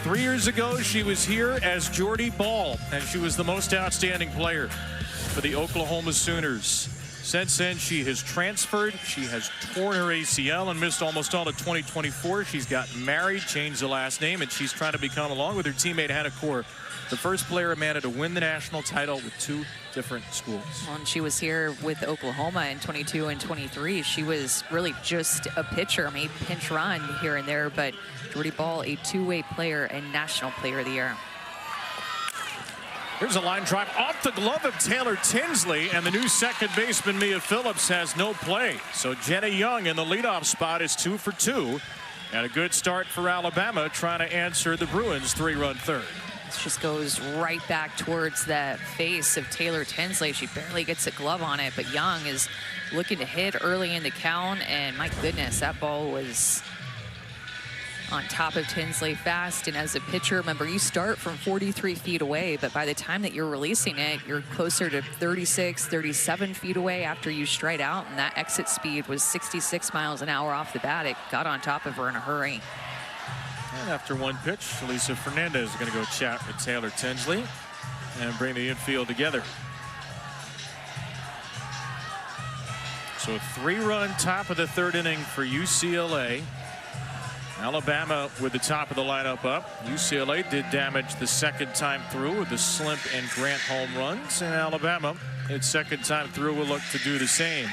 3 years ago, she was here as Jordy Ball, and she was the most outstanding player for the Oklahoma Sooners. Since then, she has transferred. She has torn her ACL and missed almost all of 2024. She's gotten married, changed the last name, and she's trying to become, along with her teammate Hannah Core, the first player Amanda to win the national title with 2 different schools. Well, and she was here with Oklahoma in 22 and 23. She was really just a pitcher, maybe pinch run here and there, but Jordy Ball, a 2-way player and national player of the year. Here's a line drive off the glove of Taylor Tinsley, and the new second baseman Mia Phillips has no play. So Jenna Young in the leadoff spot is 2 for 2. And a good start for Alabama, trying to answer the Bruins' 3-run third. This just goes right back towards the face of Taylor Tinsley. She barely gets a glove on it, but Young is looking to hit early in the count, and my goodness, that ball was on top of Tinsley fast. And as a pitcher, remember, you start from 43 feet away, but by the time that you're releasing it, you're closer to 36, 37 feet away after you stride out, and that exit speed was 66 miles an hour off the bat. It got on top of her in a hurry. And after one pitch, Elisa Fernandez is going to go chat with Taylor Tinsley and bring the infield together. So a 3-run top of the third inning for UCLA. Alabama with the top of the lineup up. UCLA did damage the second time through with the Slimp and Grant home runs, and Alabama, its second time through, will look to do the same.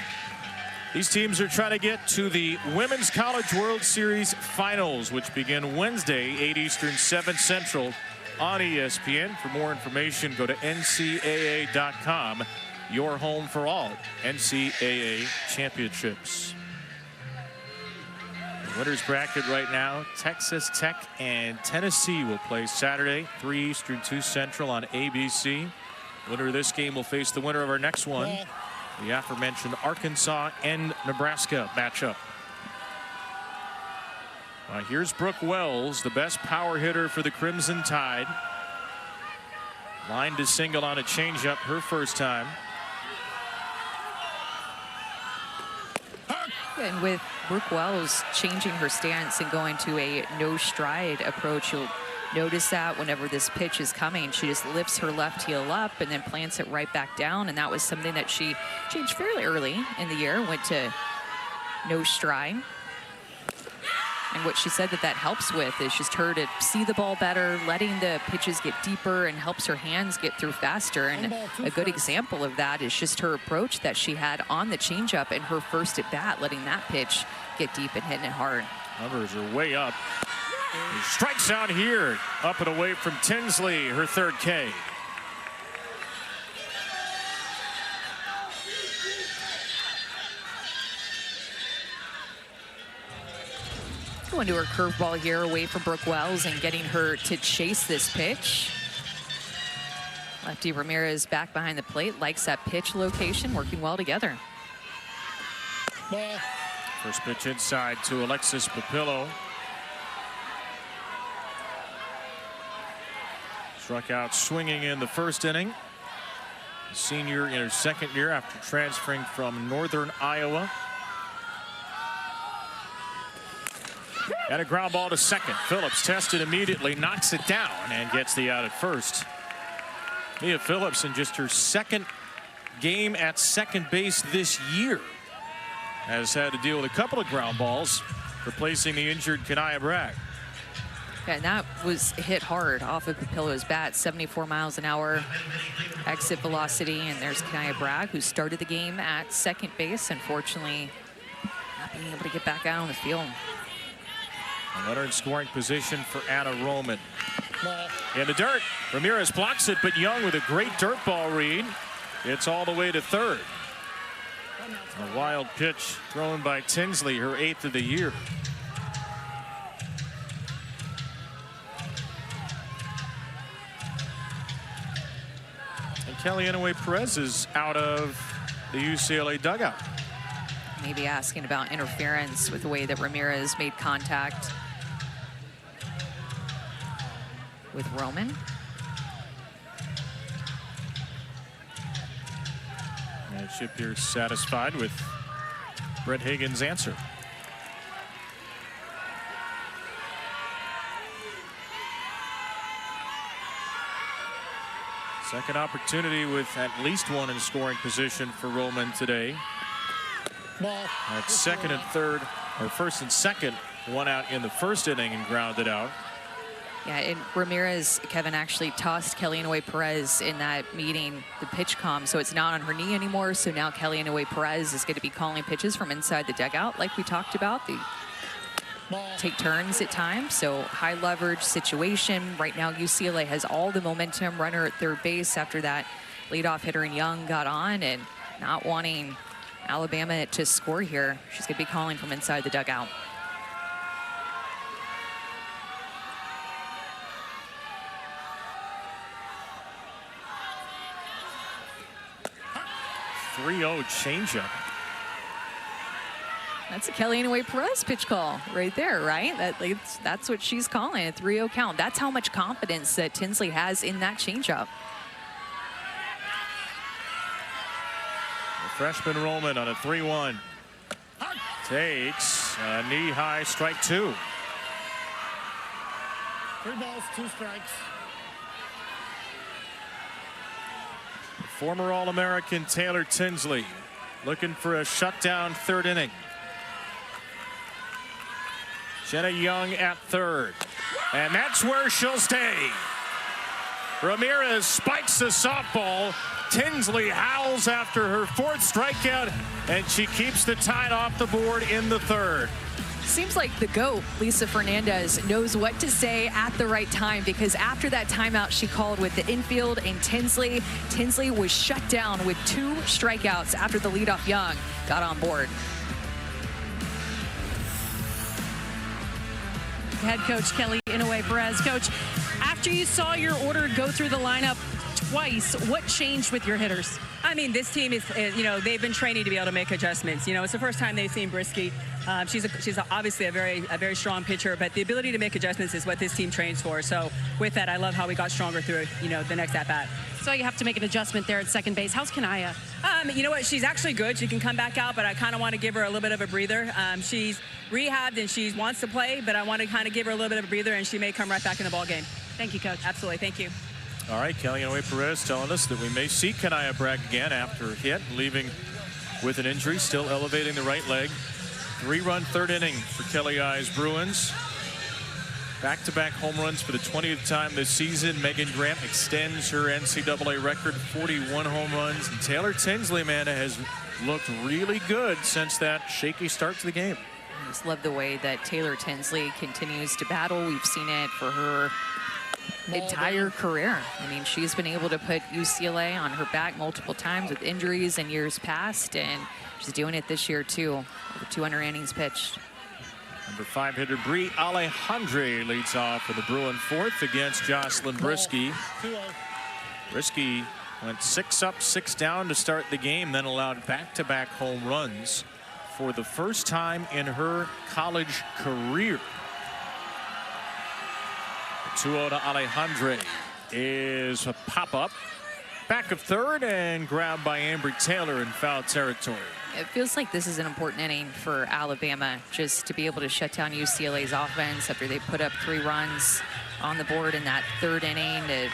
These teams are trying to get to the Women's College World Series Finals, which begin Wednesday, 8 Eastern, 7 Central on ESPN. For more information, go to ncaa.com. Your home for all NCAA championships. The winner's bracket right now, Texas Tech and Tennessee will play Saturday, 3 Eastern, 2 Central on ABC. Winner of this game will face the winner of our next one, the aforementioned Arkansas and Nebraska matchup. Here's Brooke Wells, the best power hitter for the Crimson Tide. Lined to single on a changeup her first time. And with Brooke Wells changing her stance and going to a no stride approach, you'll notice that whenever this pitch is coming, she just lifts her left heel up and then plants it right back down. And that was something that she changed fairly early in the year, went to no stride. And what she said that helps with is just her to see the ball better, letting the pitches get deeper, and helps her hands get through faster. And a good example of that is just her approach that she had on the changeup in her first at bat, letting that pitch get deep and hitting it hard. Numbers are way up. He strikes out here, up and away from Tinsley, her third K. Going to her curveball here away from Brooke Wells and getting her to chase this pitch. Lefty Ramirez back behind the plate, likes that pitch location, working well together. Ball. First pitch inside to Alexis Papillo. Struck out swinging in the first inning. Senior in her second year after transferring from Northern Iowa. And a ground ball to second. Phillips tested immediately, knocks it down, and gets the out at first. Mia Phillips, in just her second game at second base this year, has had to deal with a couple of ground balls, replacing the injured Kanaya Bragg. Yeah, and that was hit hard off of Papillo's bat, 74 miles an hour exit velocity. And there's Kanaya Bragg, who started the game at second base, unfortunately not being able to get back out on the field. Another in scoring position for Anna Roman. Ball. In the dirt, Ramirez blocks it, but Young with a great dirt ball read. It's all the way to third. A wild pitch thrown by Tinsley, her 8th of the year. And Kelly Inouye Perez is out of the UCLA dugout. Maybe asking about interference with the way that Ramirez made contact with Roman. And Chip here satisfied with Brett Hagan's answer. Second opportunity with at least one in scoring position for Roman today. Ball. At second and third, or first and second, one out in the first inning and grounded out. Yeah, and Ramirez, Kevin, actually tossed Kelly Inouye Perez in that meeting, the pitch comm, so it's not on her knee anymore. So now Kelly Inouye Perez is going to be calling pitches from inside the dugout, like we talked about. The take turns at times. So high leverage situation. Right now, UCLA has all the momentum. Runner at third base after that leadoff hitter and Young got on, and not wanting Alabama to score here. She's going to be calling from inside the dugout. .30 changeup. That's a Kelly Inouye Perez pitch call right there, right? That's what she's calling, a 3-0 count. That's how much confidence that Tinsley has in that changeup. The freshman Roman on a 3-1. Takes a knee-high, strike 2. 3 balls, 2 strikes. Former All-American Taylor Tinsley looking for a shutdown third inning. Jenna Young at third, and that's where she'll stay. Ramirez spikes the softball. Tinsley howls after her 4th strikeout, and she keeps the tie off the board in the 3rd. Seems like the GOAT, Lisa Fernandez, knows what to say at the right time, because after that timeout she called with the infield and Tinsley was shut down with 2 strikeouts after the leadoff Young got on board. Head coach Kelly Inouye Perez. Coach, after you saw your order go through the lineup twice, what changed with your hitters? I mean, this team is, you know, they've been training to be able to make adjustments. You know, it's the first time they've seen Brisky. She's obviously a very strong pitcher, but the ability to make adjustments is what this team trains for. So with that, I love how we got stronger through, you know, the next at bat. So you have to make an adjustment there at second base. How's Kanaya? You know what? She's actually good. She can come back out, but I kind of want to give her a little bit of a breather. She's rehabbed and she wants to play, but I want to kind of give her a little bit of a breather, and she may come right back in the ball game. Thank you, Coach. Absolutely. Thank you. All right, Kelly Inouye Perez telling us that we may see Kanaya Bragg again after a hit, leaving with an injury, still elevating the right leg. 3-run third inning for Kelly I's Bruins. Back-to-back home runs for the 20th time this season. Megan Grant extends her NCAA record, 41 home runs. And Taylor Tinsley, Amanda, has looked really good since that shaky start to the game. I just love the way that Taylor Tinsley continues to battle. We've seen it for her entire career. I mean, she's been able to put UCLA on her back multiple times with injuries in years past, and she's doing it this year too. Over 200 innings pitched. Number 5 hitter Brie Alejandre leads off for the Bruin 4th against Jocelyn Brisky. Brisky went 6 up, 6 down to start the game, then allowed back-to-back home runs for the first time in her college career. 2-0 to Alejandre is a pop-up. Back of third and grabbed by Ambry Taylor in foul territory. It feels like this is an important inning for Alabama, just to be able to shut down UCLA's offense after they put up 3 runs on the board in that 3rd inning.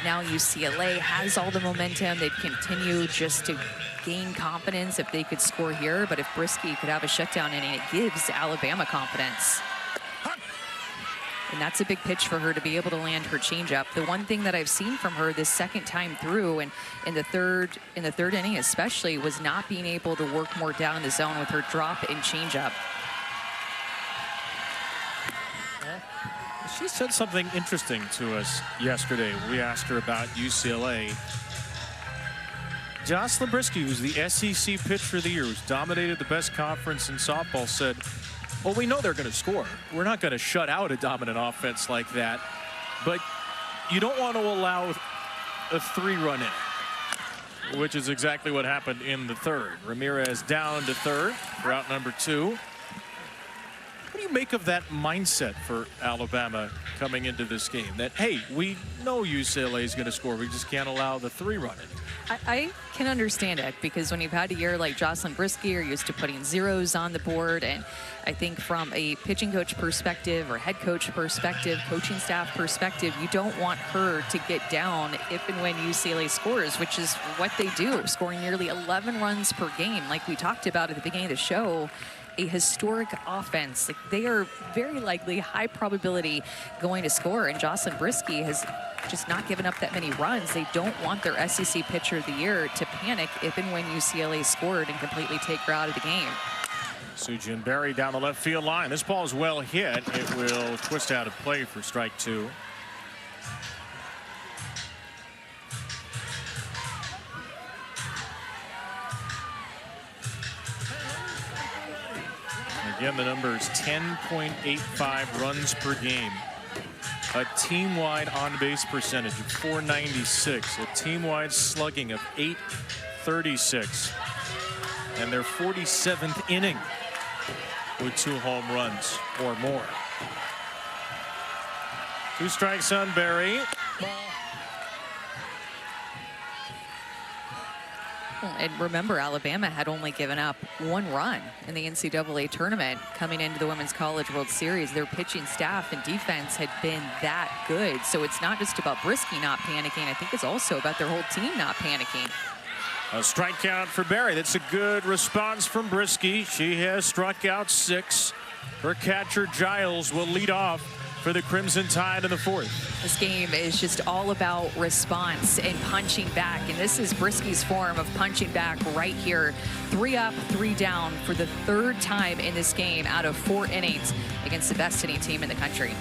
Now UCLA has all the momentum. They'd continue just to gain confidence if they could score here. But if Brisky could have a shutdown inning, it gives Alabama confidence. And that's a big pitch for her to be able to land her changeup. The one thing that I've seen from her this second time through, and in the third inning especially, was not being able to work more down in the zone with her drop and changeup. She said something interesting to us yesterday. We asked her about UCLA. Jocelyn Brisky, who's the SEC pitcher of the year, who's dominated the best conference in softball, said, well, we know they're going to score. We're not going to shut out a dominant offense like that. But you don't want to allow a 3-run inning, which is exactly what happened in the 3rd. Ramirez down to 3rd for out number 2. What do you make of that mindset for Alabama coming into this game? That, hey, we know UCLA is going to score. We just can't allow the 3-run inning. I can understand it, because when you've had a year like Jocelyn Brisky, you're used to putting zeros on the board. And I think from a pitching coach perspective or head coach perspective, coaching staff perspective, you don't want her to get down if and when UCLA scores, which is what they do, scoring nearly 11 runs per game. Like we talked about at the beginning of the show, a historic offense. Like, they are very likely high probability going to score, and Jocelyn Brisky has just not given up that many runs. They don't want their SEC pitcher of the year to panic if and when UCLA scored and completely take her out of the game. Sujin Berry down the left field line. This ball is well hit. It will twist out of play for strike 2. Again, the number is 10.85 runs per game. A team-wide on-base percentage of .496. A team-wide slugging of .836. And their 47th inning with 2 home runs or more. 2 strikes on Berry. And remember, Alabama had only given up 1 run in the NCAA tournament coming into the Women's College World Series. Their pitching staff and defense had been that good. So it's not just about Brisky not panicking. I think it's also about their whole team not panicking. A strikeout for Berry. That's a good response from Brisky. She has struck out 6. Her catcher Giles will lead off for the Crimson Tide in the 4th. This game is just all about response and punching back, and this is Brisky's form of punching back right here. 3 up, 3 down for the 3rd time in this game out of 4 innings against the best hitting team in the country.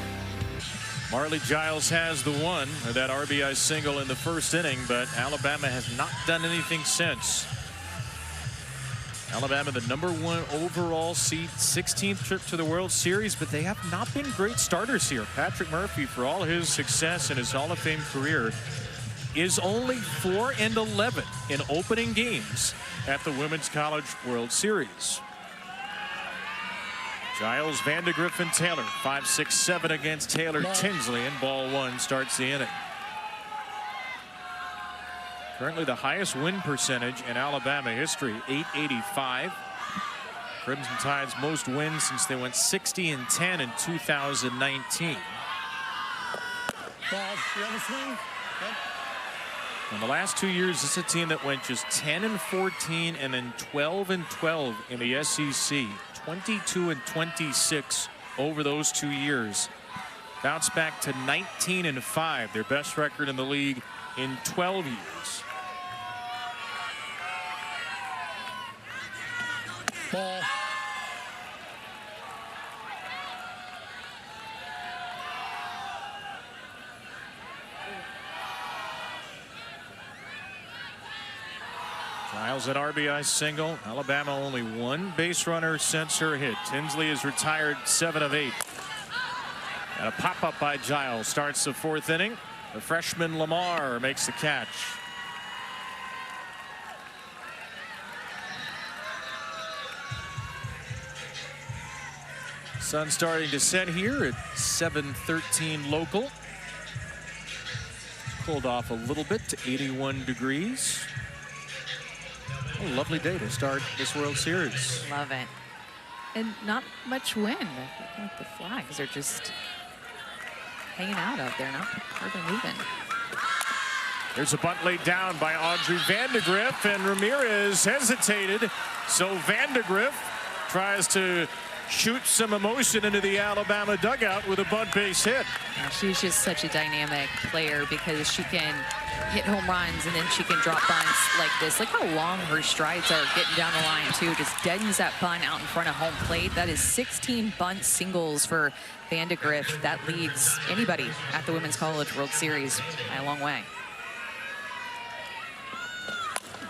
Marley Giles has the one, or that RBI single in the 1st inning, but Alabama has not done anything since. Alabama, the #1 overall seed, 16th trip to the World Series, but they have not been great starters here. Patrick Murphy, for all his success in his Hall of Fame career, is only 4-11 in opening games at the Women's College World Series. Giles, Vandegrift, and Taylor, 5, 6, 7 against Taylor Tinsley, and ball 1 starts the inning. Currently the highest win percentage in Alabama history, 885. Crimson Tide's most wins since they went 60-10 in 2019. In the last 2 years, this is a team that went just 10-14 and then 12-12 in the SEC. 22-26 over those 2 years. Bounced back to 19-5, their best record in the league in 12 years. Ball. Giles an RBI single. Alabama only 1 base runner since her hit. Tinsley is retired 7 of 8. And a pop-up by Giles starts the 4th inning. The freshman Lamar makes the catch. Sun starting to set here at 7:13 local. Cooled off a little bit to 81 degrees. A lovely day to start this World Series. Love it. And not much wind. I think the flags are just hanging out there, not hardly moving. There's a bunt laid down by Audrey Vandegrift, and Ramirez hesitated. So Vandegrift tries to shoot some emotion into the Alabama dugout with a bunt base hit. Yeah, she's just such a dynamic player because she can hit home runs and then she can drop bunts like this. Look how long her strides are getting down the line too. Just deadens that bunt out in front of home plate. That is 16 bunt singles for Vandegrift. That leads anybody at the Women's College World Series by a long way.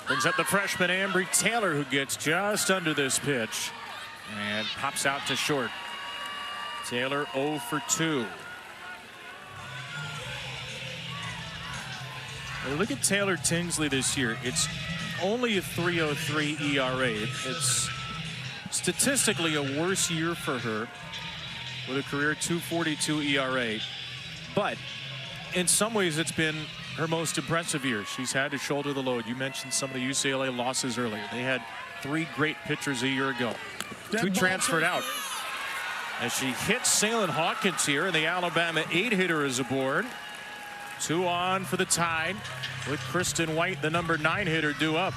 Brings up the freshman Ambry Taylor, who gets just under this pitch and pops out to short. Taylor 0 for 2. Well, look at Taylor Tinsley this year. It's only a 3.03 ERA. It's statistically a worse year for her with a career 2.42 ERA. But in some ways, it's been her most impressive year. She's had to shoulder the load. You mentioned some of the UCLA losses earlier. They had 3 great pitchers a year ago. 2 transferred out. As she hits Salem Hawkins here, and the Alabama 8-hitter is aboard. 2 on for the Tide with Kristen White, the number 9 hitter, due up.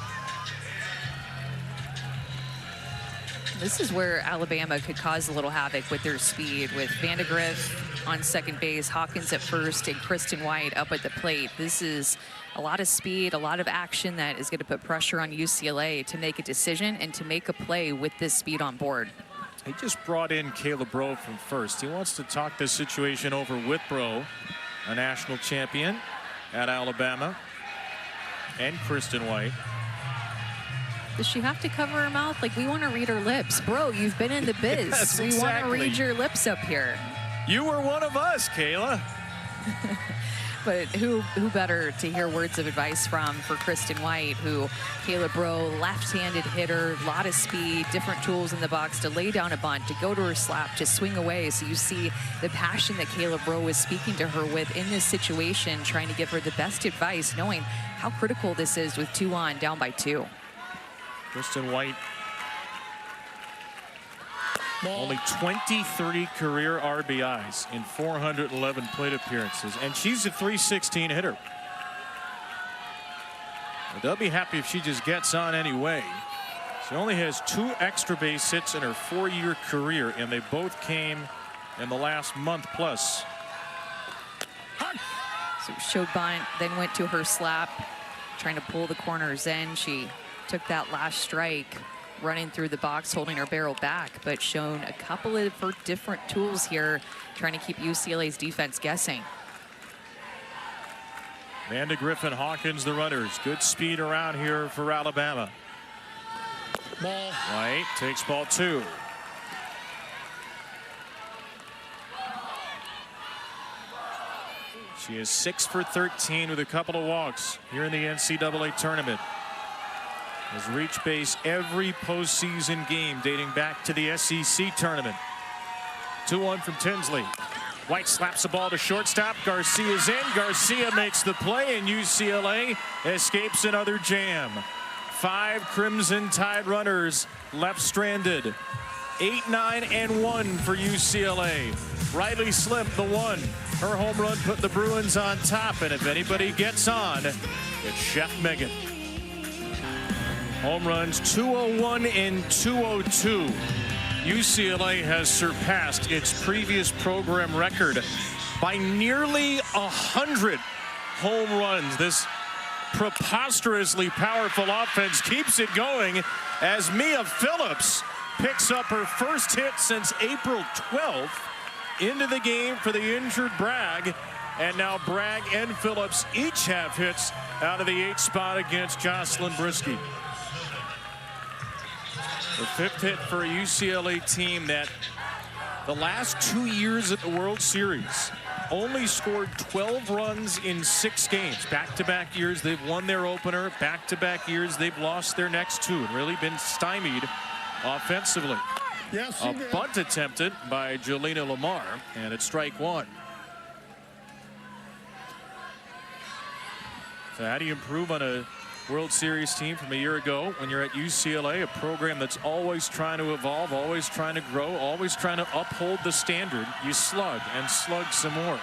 This is where Alabama could cause a little havoc with their speed, with Vandegrift on second base, Hawkins at first, and Kristen White up at the plate. This is a lot of speed, a lot of action that is going to put pressure on UCLA to make a decision and to make a play with this speed on board. He just brought in Caleb Rowe from first. He wants to talk this situation over with Rowe, a national champion at Alabama, and Kristen White. Does she have to cover her mouth? Like, we want to read her lips. Bro, you've been in the biz. Yes, we exactly. want to read your lips up here. You were one of us, Kayla. But who better to hear words of advice from for Kristen White, who Caleb Rowe, left-handed hitter, a lot of speed, different tools in the box to lay down a bunt, to go to her slap, to swing away. So you see the passion that Caleb Rowe was speaking to her with in this situation, trying to give her the best advice, knowing how critical this is with 2 on, down by 2. Kristen White, only 23 career RBIs in 411 plate appearances, and she's a .316 hitter. But they'll be happy if she just gets on anyway. She only has 2 extra base hits in her 4-year career, and they both came in the last month plus. So showed bunt, then went to her slap, trying to pull the corners in. She took that last strike, running through the box, holding her barrel back, but shown a couple of her different tools here, trying to keep UCLA's defense guessing. Amanda Griffin Hawkins, the runners. Good speed around here for Alabama. Ball. White takes ball 2. She is 6 for 13 with a couple of walks here in the NCAA tournament. Has reached base every postseason game dating back to the SEC tournament. 2-1 from Tinsley. White slaps the ball to shortstop. Garcia's in. Garcia makes the play, and UCLA escapes another jam. 5 Crimson Tide runners left stranded. 8, 9, and 1 for UCLA. Riley Slimp, the 1. Her home run put the Bruins on top, and if anybody gets on, it's Chef Megan. Home runs 201 and 202. UCLA has surpassed its previous program record by nearly 100 home runs. This preposterously powerful offense keeps it going as Mia Phillips picks up her first hit since April 12th into the game for the injured Bragg. And now Bragg and Phillips each have hits out of the 8th spot against Jocelyn Brisky. The 5th hit for a UCLA team that the last 2 years at the World Series only scored 12 runs in 6 games. Back-to-back years they've won their opener. Back-to-back years they've lost their next 2 and really been stymied offensively. Yes, A bunt attempted by Jelena Lamar, and it's strike 1. So how do you improve on a World Series team from a year ago when you're at UCLA, a program that's always trying to evolve, always trying to grow, always trying to uphold the standard? You slug and slug some more.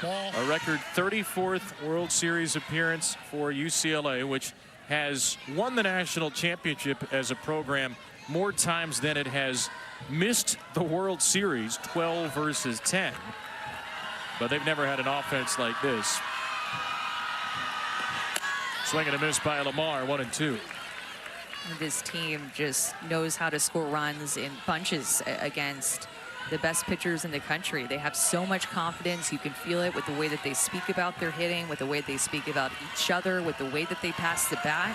Ball. A record 34th World Series appearance for UCLA, which has won the national championship as a program more times than it has missed the World Series, 12 versus 10. But they've never had an offense like this. Swing and a miss by Lamar, 1 and 2. This team just knows how to score runs in bunches against the best pitchers in the country. They have so much confidence. You can feel it with the way that they speak about their hitting, with the way they speak about each other, with the way that they pass the bat.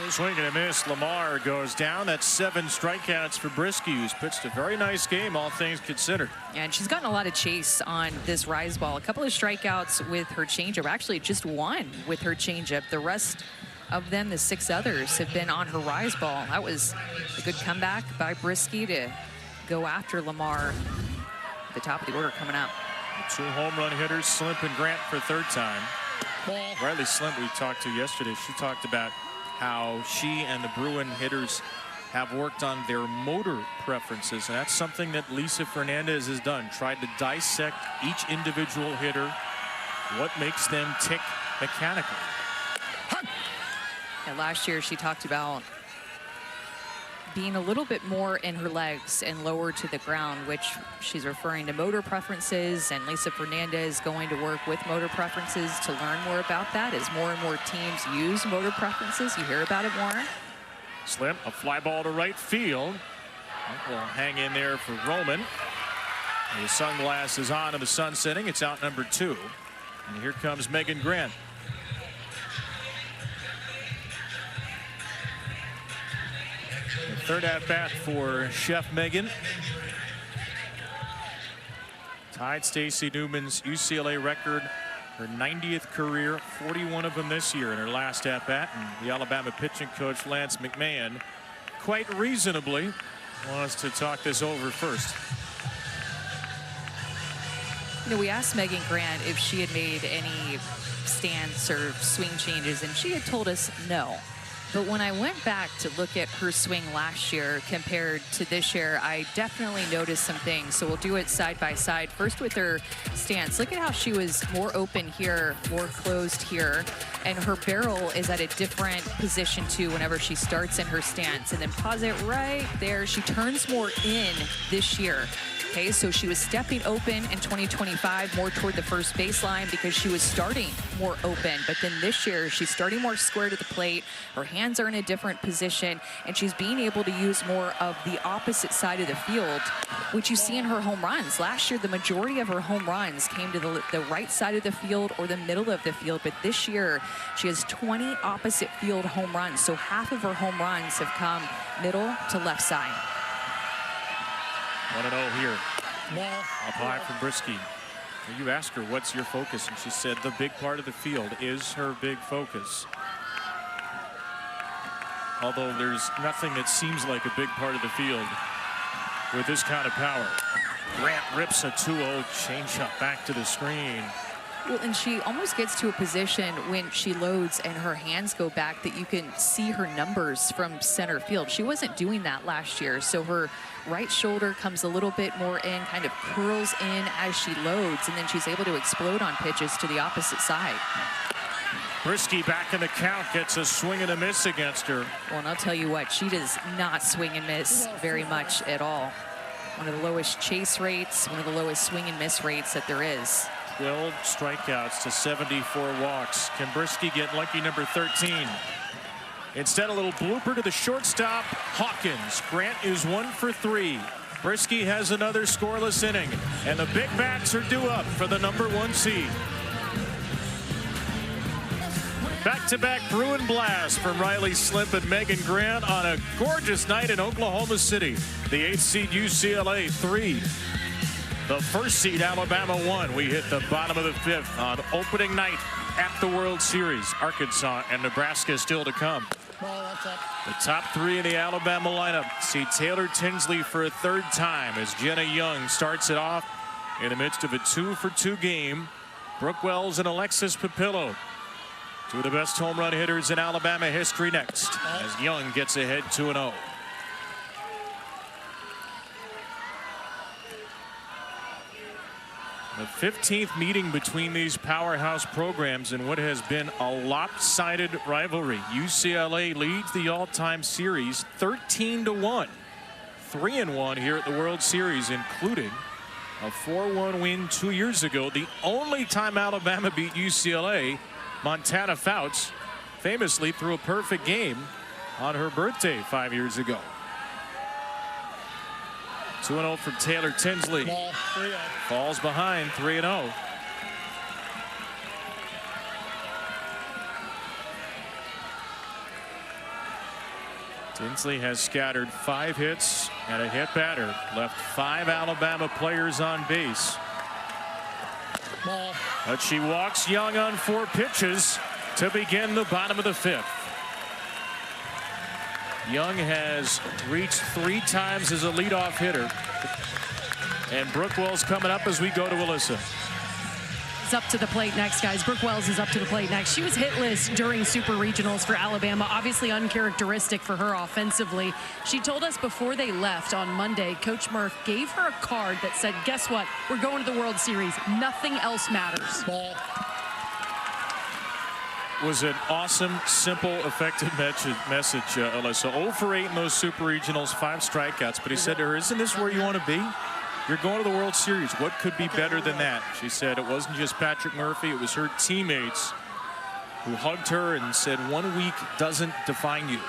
Swing and a miss. Lamar goes down. That's 7 strikeouts for Brisky, who's pitched a very nice game, all things considered. And she's gotten a lot of chase on this rise ball. A couple of strikeouts with her changeup. Actually, just 1 with her changeup. The rest of them, the 6 others, have been on her rise ball. That was a good comeback by Brisky to go after Lamar. The top of the order coming up. The 2 home run hitters, Slimp and Grant, for 3rd time. Ball. Riley Slimp, we talked to yesterday, she talked about how she and the Bruin hitters have worked on their motor preferences, and that's something that Lisa Fernandez has done, tried to dissect each individual hitter, what makes them tick mechanically. And last year she talked about being a little bit more in her legs and lower to the ground, which she's referring to motor preferences, and Lisa Fernandez going to work with motor preferences to learn more about that as more and more teams use motor preferences. You hear about it more. Slim, a fly ball to right field. Will hang in there for Roman. His sunglasses on and the sun setting. It's out number 2. And here comes Megan Grant. The third at bat for Chef Megan. Tied Stacey Newman's UCLA record, her 90th career, 41 of them this year in her last at bat. And the Alabama pitching coach Lance McMahon, quite reasonably, wants to talk this over first. You know, we asked Megan Grant if she had made any stance or swing changes, and she had told us no. But when I went back to look at her swing last year compared to this year, I definitely noticed some things. So we'll do it side by side. First with her stance. Look at how she was more open here, more closed here. And her barrel is at a different position too whenever she starts in her stance. And then pause it right there. She turns more in this year. Okay, so she was stepping open in 2025 more toward the first baseline because she was starting more open. But then this year, she's starting more square to the plate. Her hands are in a different position, and she's being able to use more of the opposite side of the field, which you see in her home runs. Last year, the majority of her home runs came to the right side of the field or the middle of the field. But this year, she has 20 opposite field home runs. So half of her home runs have come middle to left side. 1-0 here. Ball. Up high from Brisky. You ask her, what's your focus? And she said the big part of the field is her big focus. Although there's nothing that seems like a big part of the field with this kind of power. Grant rips a 2-0 changeup back to the screen. Well, and she almost gets to a position when she loads and her hands go back that you can see her numbers from center field. She wasn't doing that last year, so her right shoulder comes a little bit more in, kind of curls in as she loads, and then she's able to explode on pitches to the opposite side. Brisky back in the count, gets a swing and a miss against her. Well, and I'll tell you what, she does not swing and miss very much at all. One of the lowest chase rates, one of the lowest swing and miss rates that there is. 12 strikeouts to 74 walks. Can Brisky get lucky number 13? Instead, a little blooper to the shortstop, Hawkins. Grant is 1 for 3. Brisky has another scoreless inning, and the big bats are due up for the number 1 seed. Back-to-back Bruin blast from Riley Slip and Megan Grant on a gorgeous night in Oklahoma City. The 8th seed UCLA 3. The 1st seed Alabama 1. We hit the bottom of the 5th on opening night at the World Series. Arkansas and Nebraska still to come. Ball, that's up. The top 3 in the Alabama lineup see Taylor Tinsley for a 3rd time as Jenna Young starts it off in the midst of a 2-for-2 game. Brooke Wells and Alexis Papillo, 2 of the best home run hitters in Alabama history next as Young gets ahead 2-0. The 15th meeting between these powerhouse programs in what has been a lopsided rivalry. UCLA leads the all-time series 13-1. 3-1 here at the World Series, including a 4-1 win 2 years ago. The only time Alabama beat UCLA, Montana Fouts famously threw a perfect game on her birthday 5 years ago. 2-0 from Taylor Tinsley. Ball, 3-0. Falls behind 3-0. Tinsley has scattered 5 hits and a hit batter. Left 5 Alabama players on base. Ball. But she walks Young on 4 pitches to begin the bottom of the 5th. Young has reached 3 times as a leadoff hitter. And Brooke Wells coming up as we go to Alyssa. Is up to the plate next, guys. Brooke Wells is up to the plate next. She was hitless during Super Regionals for Alabama, obviously uncharacteristic for her offensively. She told us before they left on Monday, Coach Murph gave her a card that said, guess what? We're going to the World Series. Nothing else matters. Ball. was an awesome, simple, effective message, Alyssa. 0 for 8 in those Super Regionals, 5 strikeouts. But he said to her, isn't this where you want to be? You're going to the World Series. What could be better than that? She said it wasn't just Patrick Murphy. It was her teammates who hugged her and said 1 week doesn't define you.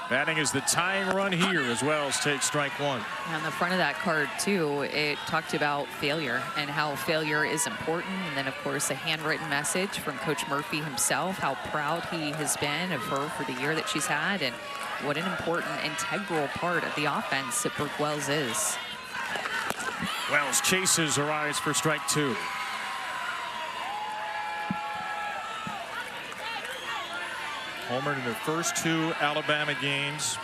Batting is the tying run here as Wells takes strike 1. On the front of that card, too, it talked about failure and how failure is important. And then, of course, a handwritten message from Coach Murphy himself, how proud he has been of her for the year that she's had and what an important, integral part of the offense that Brooke Wells is. Wells chases her eyes for strike 2. Homered in her first 2 Alabama games.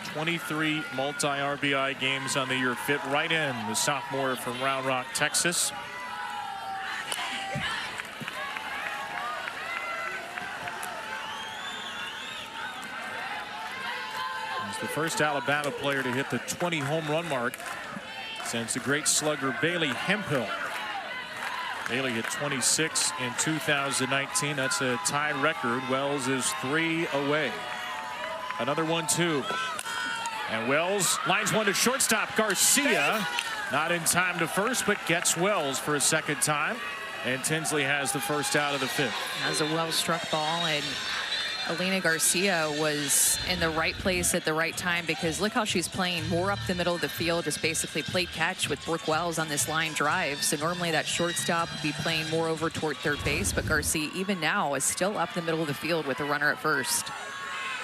23 multi-RBI games on the year. Fit right in, the sophomore from Round Rock, Texas. He's the first Alabama player to hit the 20 home run mark since the great slugger Bailey Hemphill. Bailey hit 26 in 2019. That's a tie record. Wells is 3 away. Another 1-2. And Wells lines one to shortstop. Garcia not in time to first, but gets Wells for a second time. And Tinsley has the first out of the 5th. As a well-struck ball, and Alina Garcia was in the right place at the right time, because look how she's playing more up the middle of the field, just basically plate catch with Brooke Wells on this line drive. So normally that shortstop would be playing more over toward third base, but Garcia even now is still up the middle of the field with a runner at first.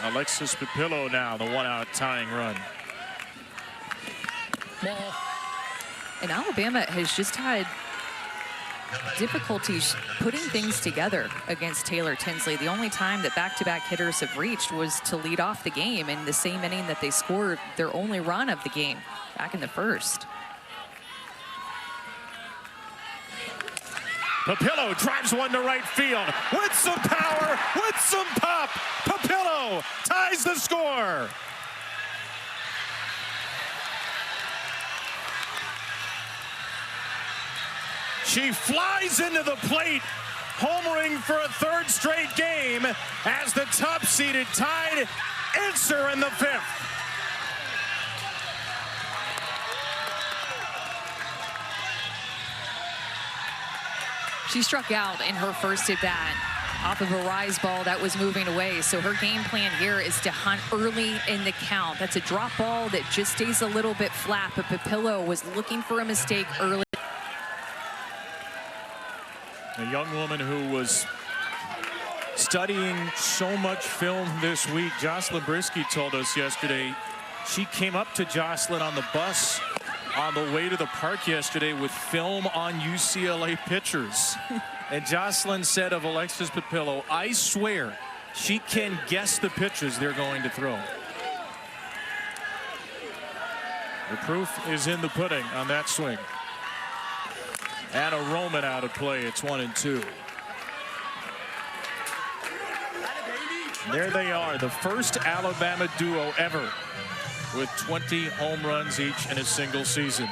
Alexis Papillo now the 1-out tying run. Ball. And Alabama has just had difficulties putting things together against Taylor Tinsley. The only time that back-to-back hitters have reached was to lead off the game in the same inning that they scored their only run of the game back in the first. Papillo drives one to right field with some power, with some pop. Papillo ties the score. She flies into the plate, homering for a 3rd straight game as the top-seeded Tide answer in the 5th. She struck out in her first at-bat off of a rise ball that was moving away. So her game plan here is to hunt early in the count. That's a drop ball that just stays a little bit flat, but Papillo was looking for a mistake early. A young woman who was studying so much film this week. Jocelyn Brisky told us yesterday she came up to Jocelyn on the bus on the way to the park yesterday with film on UCLA pitchers. And Jocelyn said of Alexis Papillo, I swear she can guess the pitches they're going to throw. The proof is in the pudding on that swing. And a Roman out of play. It's 1-2. There they are, the first Alabama duo ever with 20 home runs each in a single season.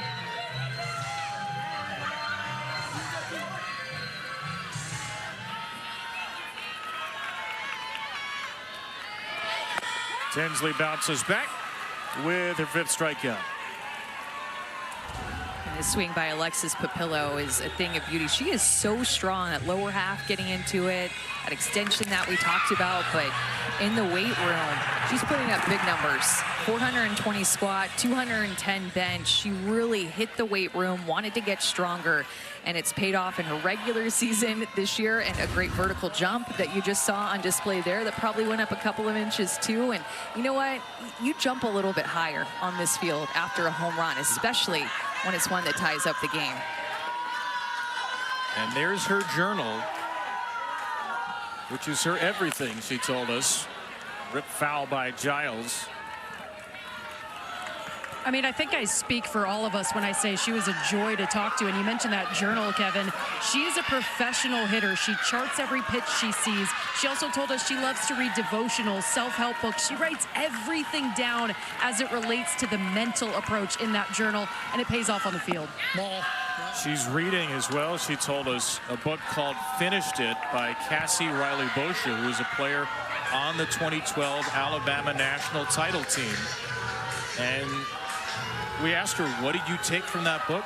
Tinsley bounces back with her 5th strikeout. The swing by Alexis Papillo is a thing of beauty. She is so strong, that lower half getting into it, that extension that we talked about, but in the weight room, she's putting up big numbers. 420 squat, 210 bench. She really hit the weight room, wanted to get stronger, and it's paid off in her regular season this year, and a great vertical jump that you just saw on display there that probably went up a couple of inches too. And you know what? You jump a little bit higher on this field after a home run, especially when it's one that ties up the game. And there's her journal, which is her everything, she told us. Ripped foul by Giles. I mean, I think I speak for all of us when I say she was a joy to talk to. And you mentioned that journal, Kevin. She is a professional hitter. She charts every pitch she sees. She also told us she loves to read devotionals, self-help books. She writes everything down as it relates to the mental approach in that journal, and it pays off on the field. Ball. She's reading as well. She told us a book called Finished It by Cassie Riley-Boscia, who was a player on the 2012 Alabama national title team. And we asked her, what did you take from that book?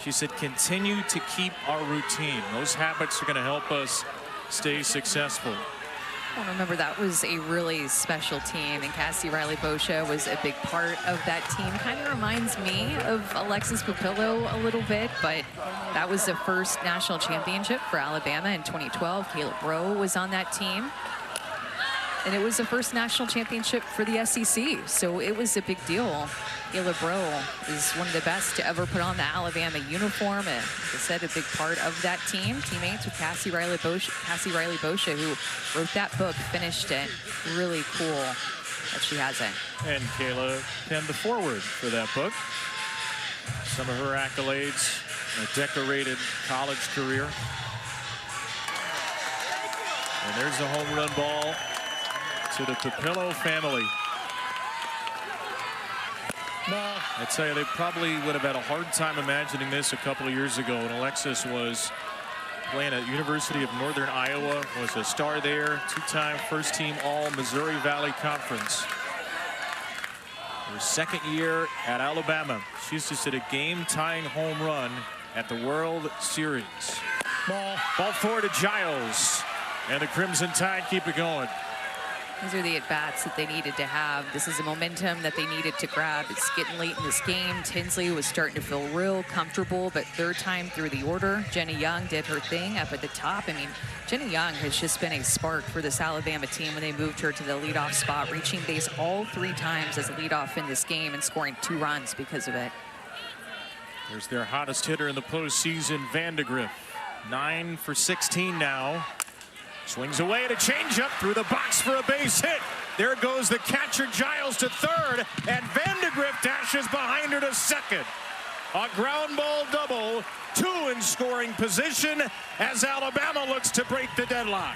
She said, continue to keep our routine. Those habits are going to help us stay successful. Well, remember, that was a really special team, and Cassie Riley-Boscia was a big part of that team. Kind of reminds me of Alexis Papillo a little bit, but that was the first national championship for Alabama in 2012. Caleb Rowe was on that team, and it was the first national championship for the SEC, so it was a big deal. Caleb Rowe is one of the best to ever put on the Alabama uniform, and like I said, a big part of that team. Teammates with Cassie Riley-Boscia, who wrote that book, Finished It. Really cool that she has it. And Kayla penned the foreword for that book. Some of her accolades, a decorated college career. And there's the home run ball to the Papillo family. I tell you, they probably would have had a hard time imagining this a couple of years ago when Alexis was playing at University of Northern Iowa, was a star there, two-time first-team All-Missouri Valley Conference. Her second year at Alabama, she's just hit a game-tying home run at the World Series. Ball forward to Giles, and the Crimson Tide keep it going. These are the at-bats that they needed to have. This is the momentum that they needed to grab. It's getting late in this game. Tinsley was starting to feel real comfortable, but third time through the order, Jenny Young did her thing up at the top. I mean, Jenny Young has just been a spark for this Alabama team when they moved her to the leadoff spot, reaching base all 3 times as a leadoff in this game and scoring 2 runs because of it. There's their hottest hitter in the postseason, Vandegrift. 9 for 16 now. Swings away to changeup through the box for a base hit. There goes the catcher Giles to third, and Vandegrift dashes behind her to second. A ground ball double, 2 in scoring position as Alabama looks to break the deadlock.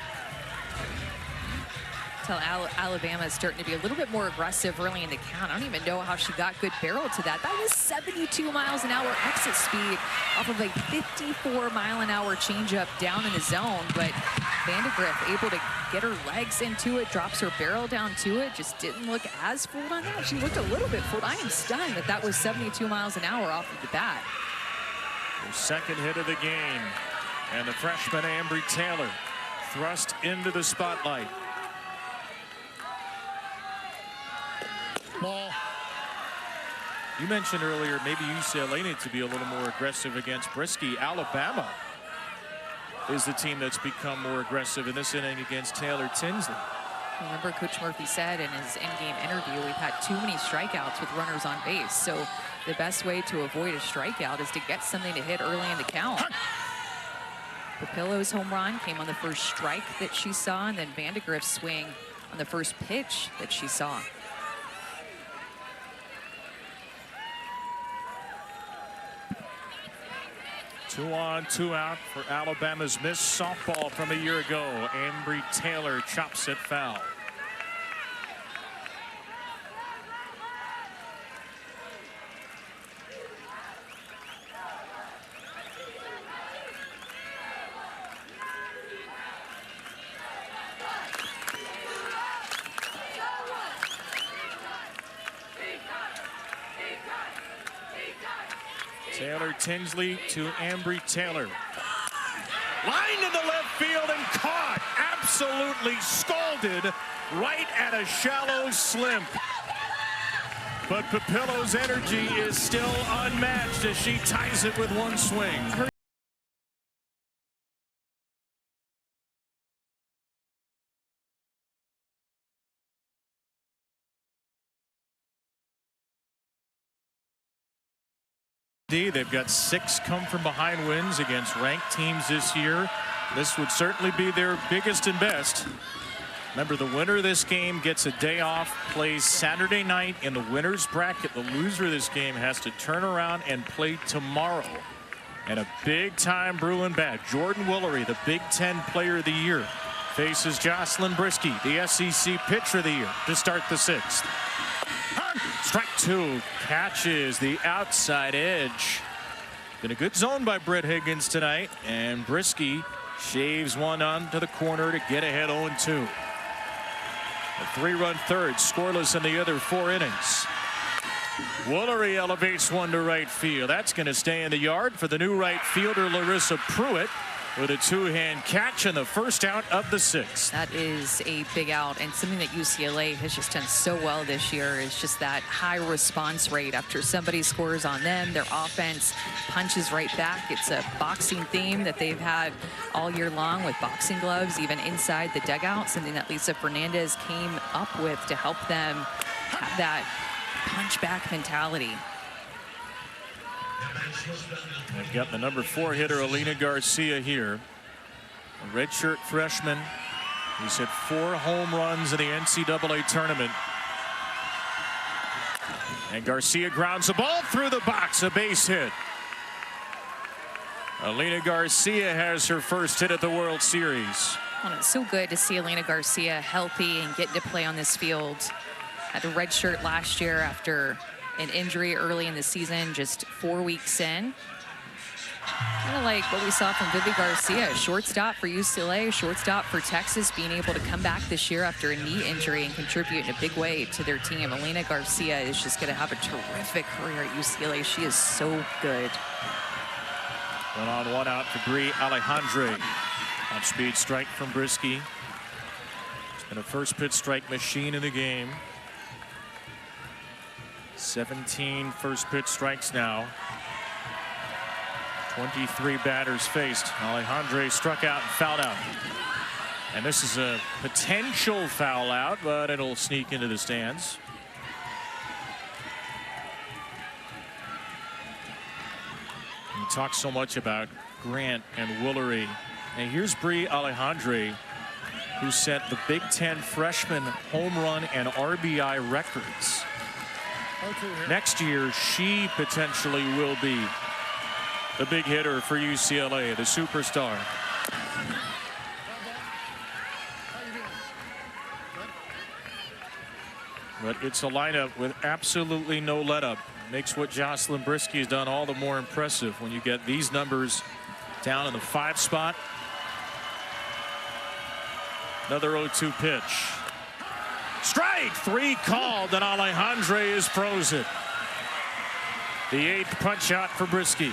Alabama is starting to be a little bit more aggressive early in the count. I don't even know how she got good barrel to that. That was 72 miles an hour exit speed off of a 54-mile-an-hour changeup down in the zone. But Vandegrift able to get her legs into it, drops her barrel down to it. Just didn't look as fooled on that. She looked a little bit fooled. I am stunned that that was 72 miles an hour off of the bat. Her second hit of the game, and the freshman Ambry Taylor thrust into the spotlight. Ball. You mentioned earlier maybe UCLA needs to be a little more aggressive against Brisky. Alabama is the team that's become more aggressive in this inning against Taylor Tinsley. Remember, Coach Murphy said in his in-game interview, we've had too many strikeouts with runners on base. So the best way to avoid a strikeout is to get something to hit early in the count. Papillo's home run came on the first strike that she saw, and then Vandegrift's swing on the first pitch that she saw. Two on, 2 out for Alabama's missed softball from a year ago. Ambry Taylor chops it foul. Taylor Tinsley to Ambry Taylor. Line to the left field and caught. Absolutely scalded right at a shallow slimp. But Papillo's energy is still unmatched as she ties it with 1 swing. They've got 6 come-from-behind wins against ranked teams this year. This would certainly be their biggest and best. Remember, the winner of this game gets a day off, plays Saturday night in the winner's bracket. The loser of this game has to turn around and play tomorrow. And a big-time Bruin bat, Jordan Willery, the Big Ten Player of the Year, faces Jocelyn Brisky, the SEC Pitcher of the Year, to start the 6th. Strike 2, catches the outside edge Been a good zone by Britt Higgins tonight, and Brisky shaves one onto the corner to get ahead 0-2. A 3-run third, scoreless in the other 4 innings. Woolery elevates one to right field. That's going to stay in the yard for the new right fielder Larissa Pruitt with a 2-hand catch in the first out of the 6th. That is a big out, and something that UCLA has just done so well this year is just that high response rate. After somebody scores on them, their offense punches right back. It's a boxing theme that they've had all year long with boxing gloves, even inside the dugout, something that Lisa Fernandez came up with to help them have that punch back mentality. They've got the number 4 hitter Alina Garcia here, a redshirt freshman who's hit 4 home runs in the NCAA tournament. And Garcia grounds the ball through the box, a base hit. Alina Garcia has her first hit at the World Series. Well, it's so good to see Alina Garcia healthy and getting to play on this field. Had a red shirt last year after an injury early in the season, just 4 weeks in. Kind of like what we saw from Vivi Garcia, shortstop for UCLA, shortstop for Texas, being able to come back this year after a knee injury and contribute in a big way to their team. Alina Garcia is just going to have a terrific career at UCLA. She is so good. 1 on 1 out for Brie Alejandre. On speed strike from Brisky. It's been a first pitch strike machine in the game. 17 first pitch strikes now. 23 batters faced. Alejandre struck out and fouled out. And this is a potential foul out, but it'll sneak into the stands. We talk so much about Grant and Woolery. And here's Brie Alejandre, who set the Big Ten freshman home run and RBI records. Next year, she potentially will be the big hitter for UCLA, the superstar. But it's a lineup with absolutely no let-up. Makes what Jocelyn Brisky has done all the more impressive when you get these numbers down in the 5 spot. Another 0-2 pitch. Strike 3 called, and Alejandre is frozen. The 8th punch out for Brisky.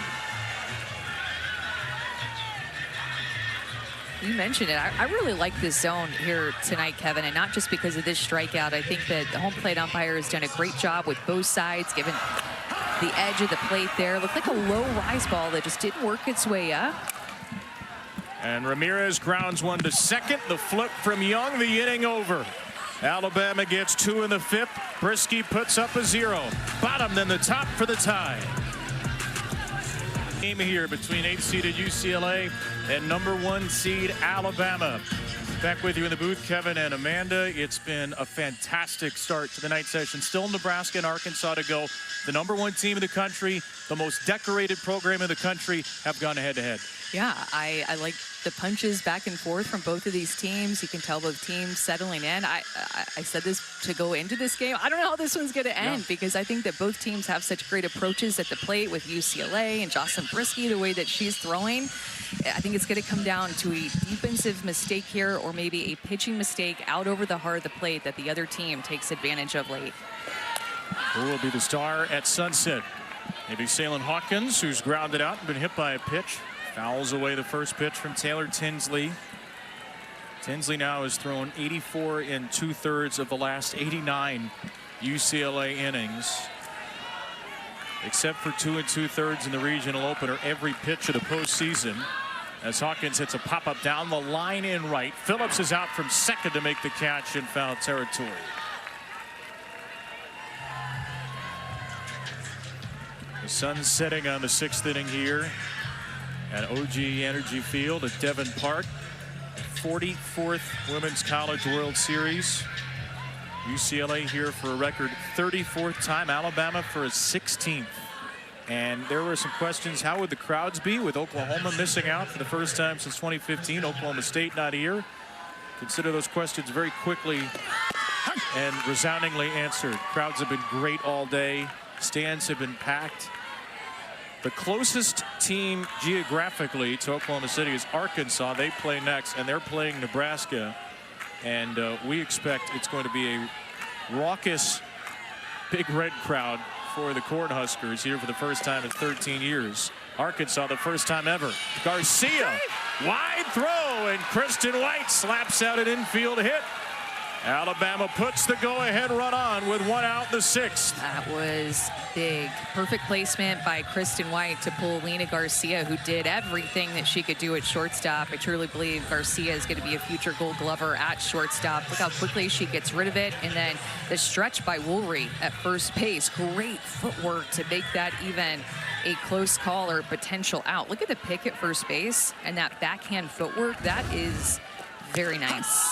You mentioned it. I really like this zone here tonight, Kevin, and not just because of this strikeout. I think that the home plate umpire has done a great job with both sides, given the edge of the plate there. Looked like a low rise ball that just didn't work its way up. And Ramirez grounds one to second. The flip from Young, the inning over. Alabama gets 2 in the 5th. Brisky puts up a 0. Bottom, then the top for the tie. Game here between 8th-seeded UCLA and number 1 seed Alabama. Back with you in the booth, Kevin and Amanda. It's been a fantastic start to the night session. Still Nebraska and Arkansas to go. The number 1 team in the country, the most decorated program in the country, have gone head-to-head. Yeah, I like the punches back and forth from both of these teams. You can tell both teams settling in. I said this to go into this game. I don't know how this one's going to end because I think that both teams have such great approaches at the plate with UCLA and Jocelyn Brisky, the way that she's throwing. I think it's going to come down to a defensive mistake here or maybe a pitching mistake out over the heart of the plate that the other team takes advantage of late. Who will be the star at sunset? Maybe Salyn Hawkins, who's grounded out and been hit by a pitch. Fouls away the first pitch from Taylor Tinsley. Tinsley now has thrown 84 2/3 of the last 89 UCLA innings. Except for 2 2/3 in the regional opener, every pitch of the postseason. As Hawkins hits a pop-up down the line in right. Phillips is out from second to make the catch in foul territory. The sun's setting on the 6th inning here at OG Energy Field at Devon Park. 44th Women's College World Series. UCLA here for a record 34th time. Alabama for a 16th. And there were some questions. How would the crowds be with Oklahoma missing out for the first time since 2015? Oklahoma State not here. Consider those questions very quickly and resoundingly answered. Crowds have been great all day. Stands have been packed. The closest team geographically to Oklahoma City is Arkansas. They play next, and they're playing Nebraska. And we expect it's going to be a raucous Big Red crowd for the Cornhuskers here for the first time in 13 years. Arkansas, the first time ever. Garcia, wide throw, and Kristen White slaps out an infield hit. Alabama puts the go-ahead run on with 1 out in the 6th. That was big. Perfect placement by Kristen White to pull Lena Garcia, who did everything that she could do at shortstop. I truly believe Garcia is going to be a future Gold Glover at shortstop. Look how quickly she gets rid of it. And then the stretch by Woolry at first base. Great footwork to make that even a close call or potential out. Look at the pick at first base and that backhand footwork. That is very nice.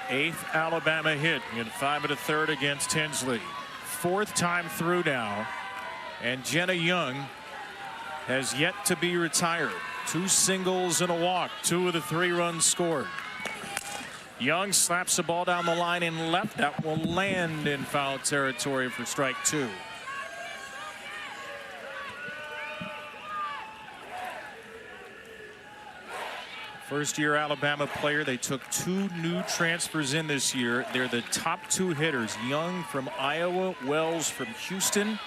8th Alabama hit in 5 1/3 against Tinsley. 4th time through now, and Jenna Young has yet to be retired. 2 singles and a walk, 2 of the 3 runs scored. Young slaps the ball down the line in left. That will land in foul territory for strike 2. First-year Alabama player. They took 2 new transfers in this year. They're the top 2 hitters. Young from Iowa, Wells from Houston.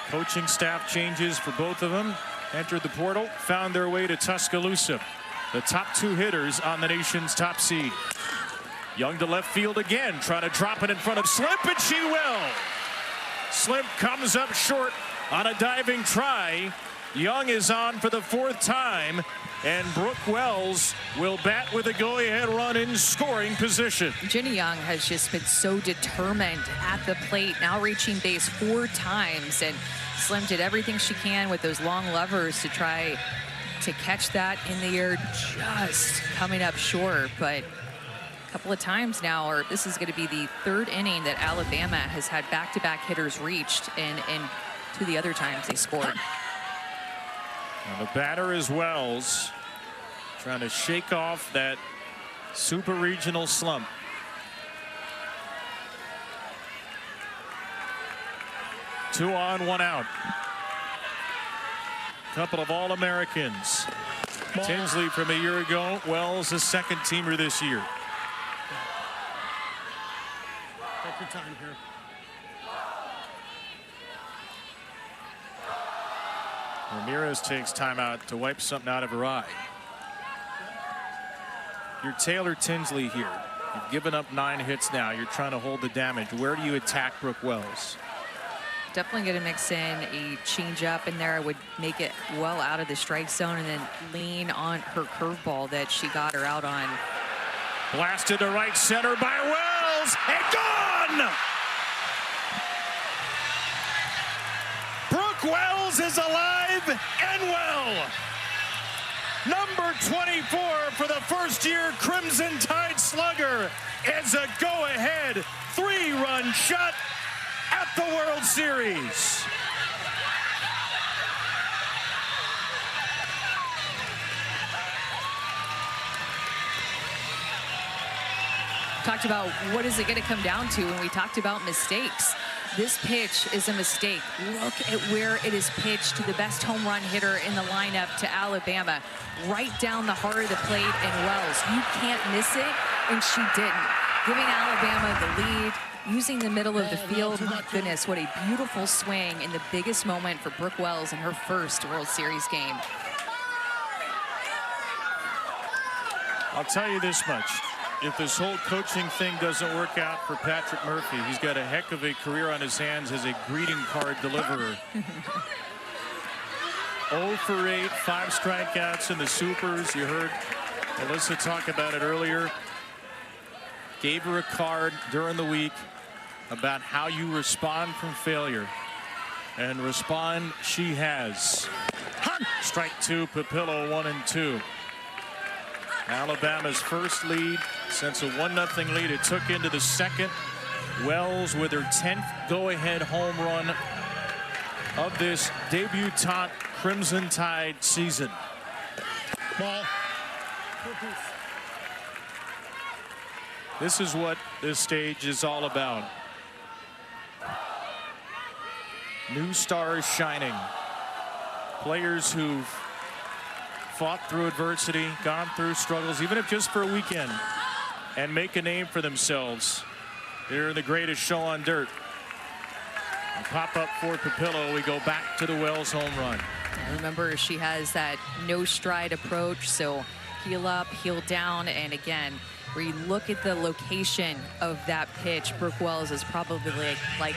Coaching staff changes for both of them. Entered the portal, found their way to Tuscaloosa. The top 2 hitters on the nation's top seed. Young to left field again, trying to drop it in front of Slimp, and she will. Slimp comes up short on a diving try. Young is on for the 4th time, and Brooke Wells will bat with a go-ahead run in scoring position. Jenny Young has just been so determined at the plate, now reaching base 4 times, and Slim did everything she can with those long levers to try to catch that in the air, just coming up short. But a couple of times now, or this is going to be the 3rd inning that Alabama has had back-to-back hitters reached, and 2 of the other times they scored. And the batter is Wells, trying to shake off that super regional slump. Two on, 1 out. Couple of All-Americans. Tinsley from a year ago. Wells, a 2nd teamer this year. Take your time here. Ramirez takes timeout to wipe something out of her eye. You're Taylor Tinsley here. You've given up 9 hits now. You're trying to hold the damage. Where do you attack Brooke Wells? Definitely going to mix in a changeup in there. I would make it well out of the strike zone and then lean on her curveball that she got her out on. Blasted to right center by Wells, and gone! Brooke Wells is alive and well. Number 24 for the first-year Crimson Tide slugger is a go-ahead 3-run shot at the World Series. Talked about what is it going to come down to when we talked about mistakes. This pitch is a mistake. Look at where it is pitched to the best home run hitter in the lineup, to Alabama. Right down the heart of the plate, and Wells, you can't miss it, and she didn't. Giving Alabama the lead, using the middle of the field. My goodness, what a beautiful swing in the biggest moment for Brooke Wells in her first World Series game. I'll tell you this much. If this whole coaching thing doesn't work out for Patrick Murphy, he's got a heck of a career on his hands as a greeting card deliverer. 0 for 8, 5 strikeouts in the supers. You heard Alyssa talk about it earlier. Gave her a card during the week about how you respond from failure. And respond she has. Strike 2, Papillo 1 and 2. Alabama's first lead since a 1-0 lead. It took into the 2nd. Wells with her 10th go-ahead home run of this debutante Crimson Tide season. Ball. This is what this stage is all about. New stars shining. Players who've fought through adversity, gone through struggles, even if just for a weekend, and make a name for themselves. They're the greatest show on dirt. A pop up for Papillo. We go back to the Wells home run. Remember, she has that no stride approach, so heel up, heel down, and again, where you look at the location of that pitch, Brooke Wells is probably like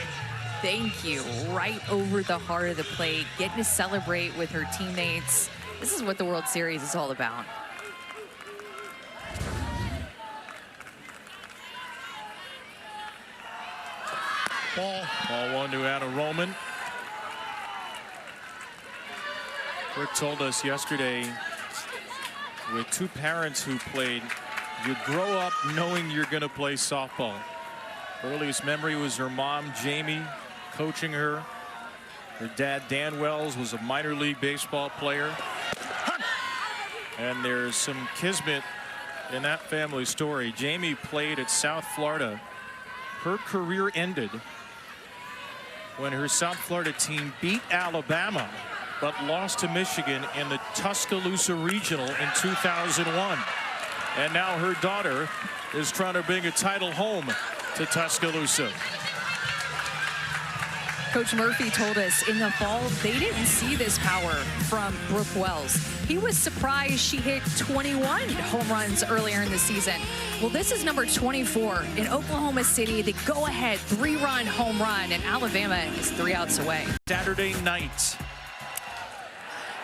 thank you, right over the heart of the plate, getting to celebrate with her teammates. This is what the World Series is all about. Ball 1 to Anna Roman. Rick told us yesterday, with two parents who played, you grow up knowing you're going to play softball. Earliest memory was her mom, Jamie, coaching her. Her dad, Dan Wells, was a minor league baseball player. And there's some kismet in that family story. Jamie played at South Florida. Her career ended when her South Florida team beat Alabama, but lost to Michigan in the Tuscaloosa Regional in 2001. And now her daughter is trying to bring a title home to Tuscaloosa. Coach Murphy told us in the fall they didn't see this power from Brooke Wells. He was surprised she hit 21 home runs earlier in the season. Well, this is number 24 in Oklahoma City. The go-ahead 3-run home run, and Alabama is 3 outs away. Saturday night.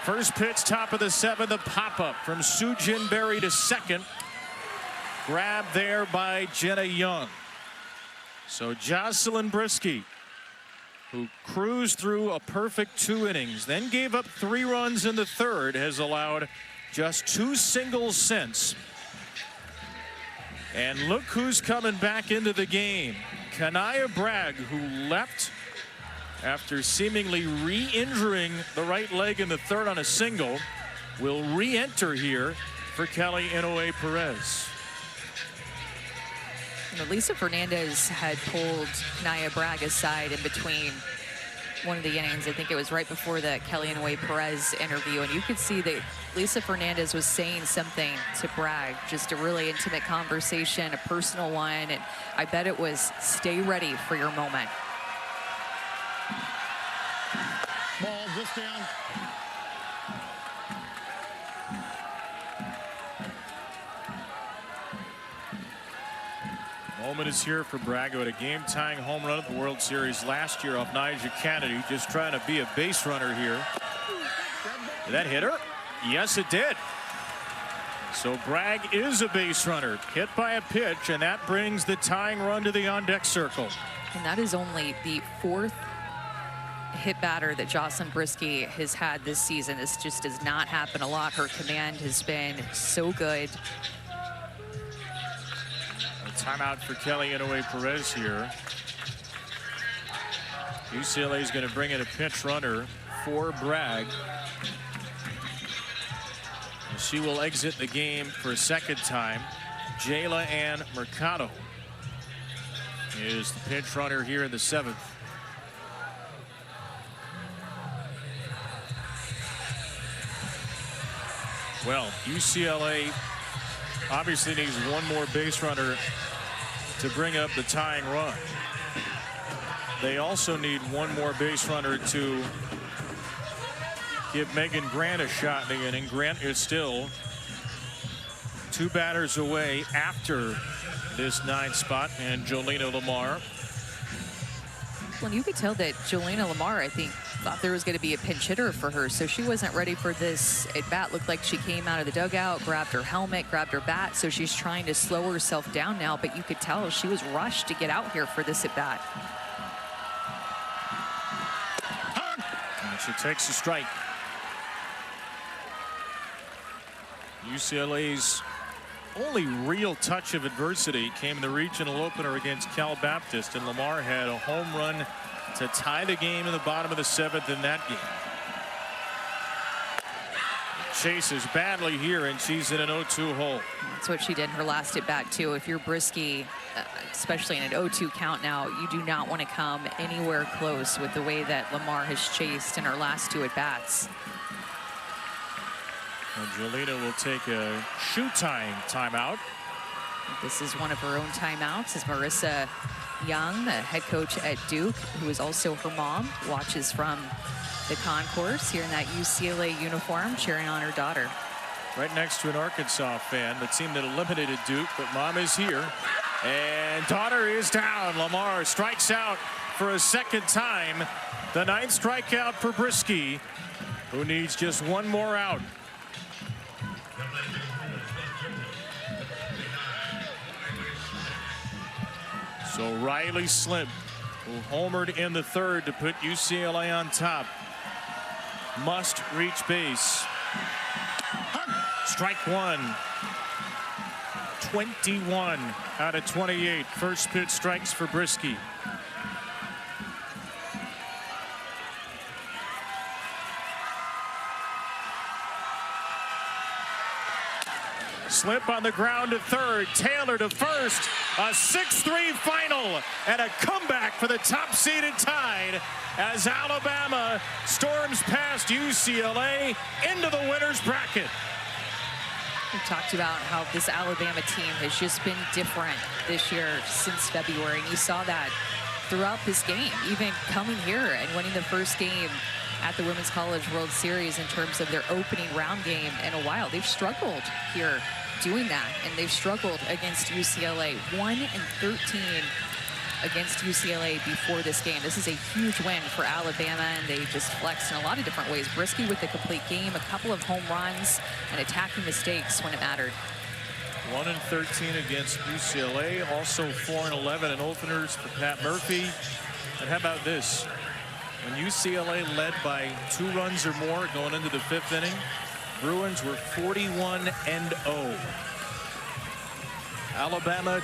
First pitch, top of the 7th, the pop-up from Sujin Berry to second. Grabbed there by Jenna Young. So Jocelyn Brisky, who cruised through a perfect 2 innings, then gave up 3 runs in the 3rd, has allowed just 2 singles since. And look who's coming back into the game. Kanaya Bragg, who left after seemingly re-injuring the right leg in the 3rd on a single, will re-enter here for Kelly Inouye Perez. Lisa Fernandez had pulled Kanaya Bragg aside in between one of the innings. I think it was right before the Kelly Inouye Perez interview, and you could see that Lisa Fernandez was saying something to Bragg, just a really intimate conversation, a personal one, and I bet it was stay ready for your moment. Ball just down. Moment is here for Bragg, who had a game-tying home run at the World Series last year off Nyjah Kennedy, just trying to be a base runner here. Did that hit her? Yes, it did. So Bragg is a base runner, hit by a pitch, and that brings the tying run to the on-deck circle. And that is only the 4th hit batter that Jocelyn Brisky has had this season. This just does not happen a lot. Her command has been so good. Timeout for Kelly Inouye Perez here. UCLA is going to bring in a pinch runner for Bragg. And she will exit the game for a 2nd time. Jayla Ann Mercado is the pinch runner here in the 7th. Well, UCLA obviously needs one more base runner to bring up the tying run. They also need one more base runner to give Megan Grant a shot in the inning. Grant is still 2 batters away after this 9th spot, and Jolena Lamar. Well, you could tell that Jolena Lamar, I think, thought there was going to be a pinch hitter for her, so she wasn't ready for this at bat. Looked like she came out of the dugout, grabbed her helmet, grabbed her bat, so she's trying to slow herself down now, but you could tell she was rushed to get out here for this at bat. And she takes a strike. UCLA's only real touch of adversity came in the regional opener against Cal Baptist, and Lamar had a home run to tie the game in the bottom of the 7th in that game. chases badly here, and she's in an 0-2 hole. That's what she did in her last at bat too. If you're Brisky, especially in an 0-2 count now, you do not want to come anywhere close with the way that Lamar has chased in her last 2 at bats. And Jolina will take a shoe tying timeout. This is one of her own timeouts as Marissa Young, the head coach at Duke, who is also her mom, watches from the concourse here in that UCLA uniform, cheering on her daughter. Right next to an Arkansas fan, the team that eliminated Duke, but mom is here. And daughter is down. Lamar strikes out for a second time. The 9th strikeout for Brisky, who needs just 1 more out. So Riley Slimp, who homered in the 3rd to put UCLA on top, must reach base. Strike 1. 21 out of 28. First pitch strikes for Brisky. Slip on the ground to 3rd. Taylor to 1st. A 6-3 final and a comeback for the top-seeded Tide as Alabama storms past UCLA into the winner's bracket. We talked about how this Alabama team has just been different this year since February, and you saw that throughout this game, even coming here and winning the first game at the Women's College World Series in terms of their opening round game in a while. They've struggled here doing that, and they've struggled against UCLA. 1-13 against UCLA before this game. This is a huge win for Alabama, and they just flexed in a lot of different ways. Brisky with the complete game, a couple of home runs, and attacking mistakes when it mattered. 1-13 against UCLA, also 4-11 in openers for Pat Murphy. And how about this? When UCLA led by 2 runs or more going into the 5th inning, Bruins were 41-0. Alabama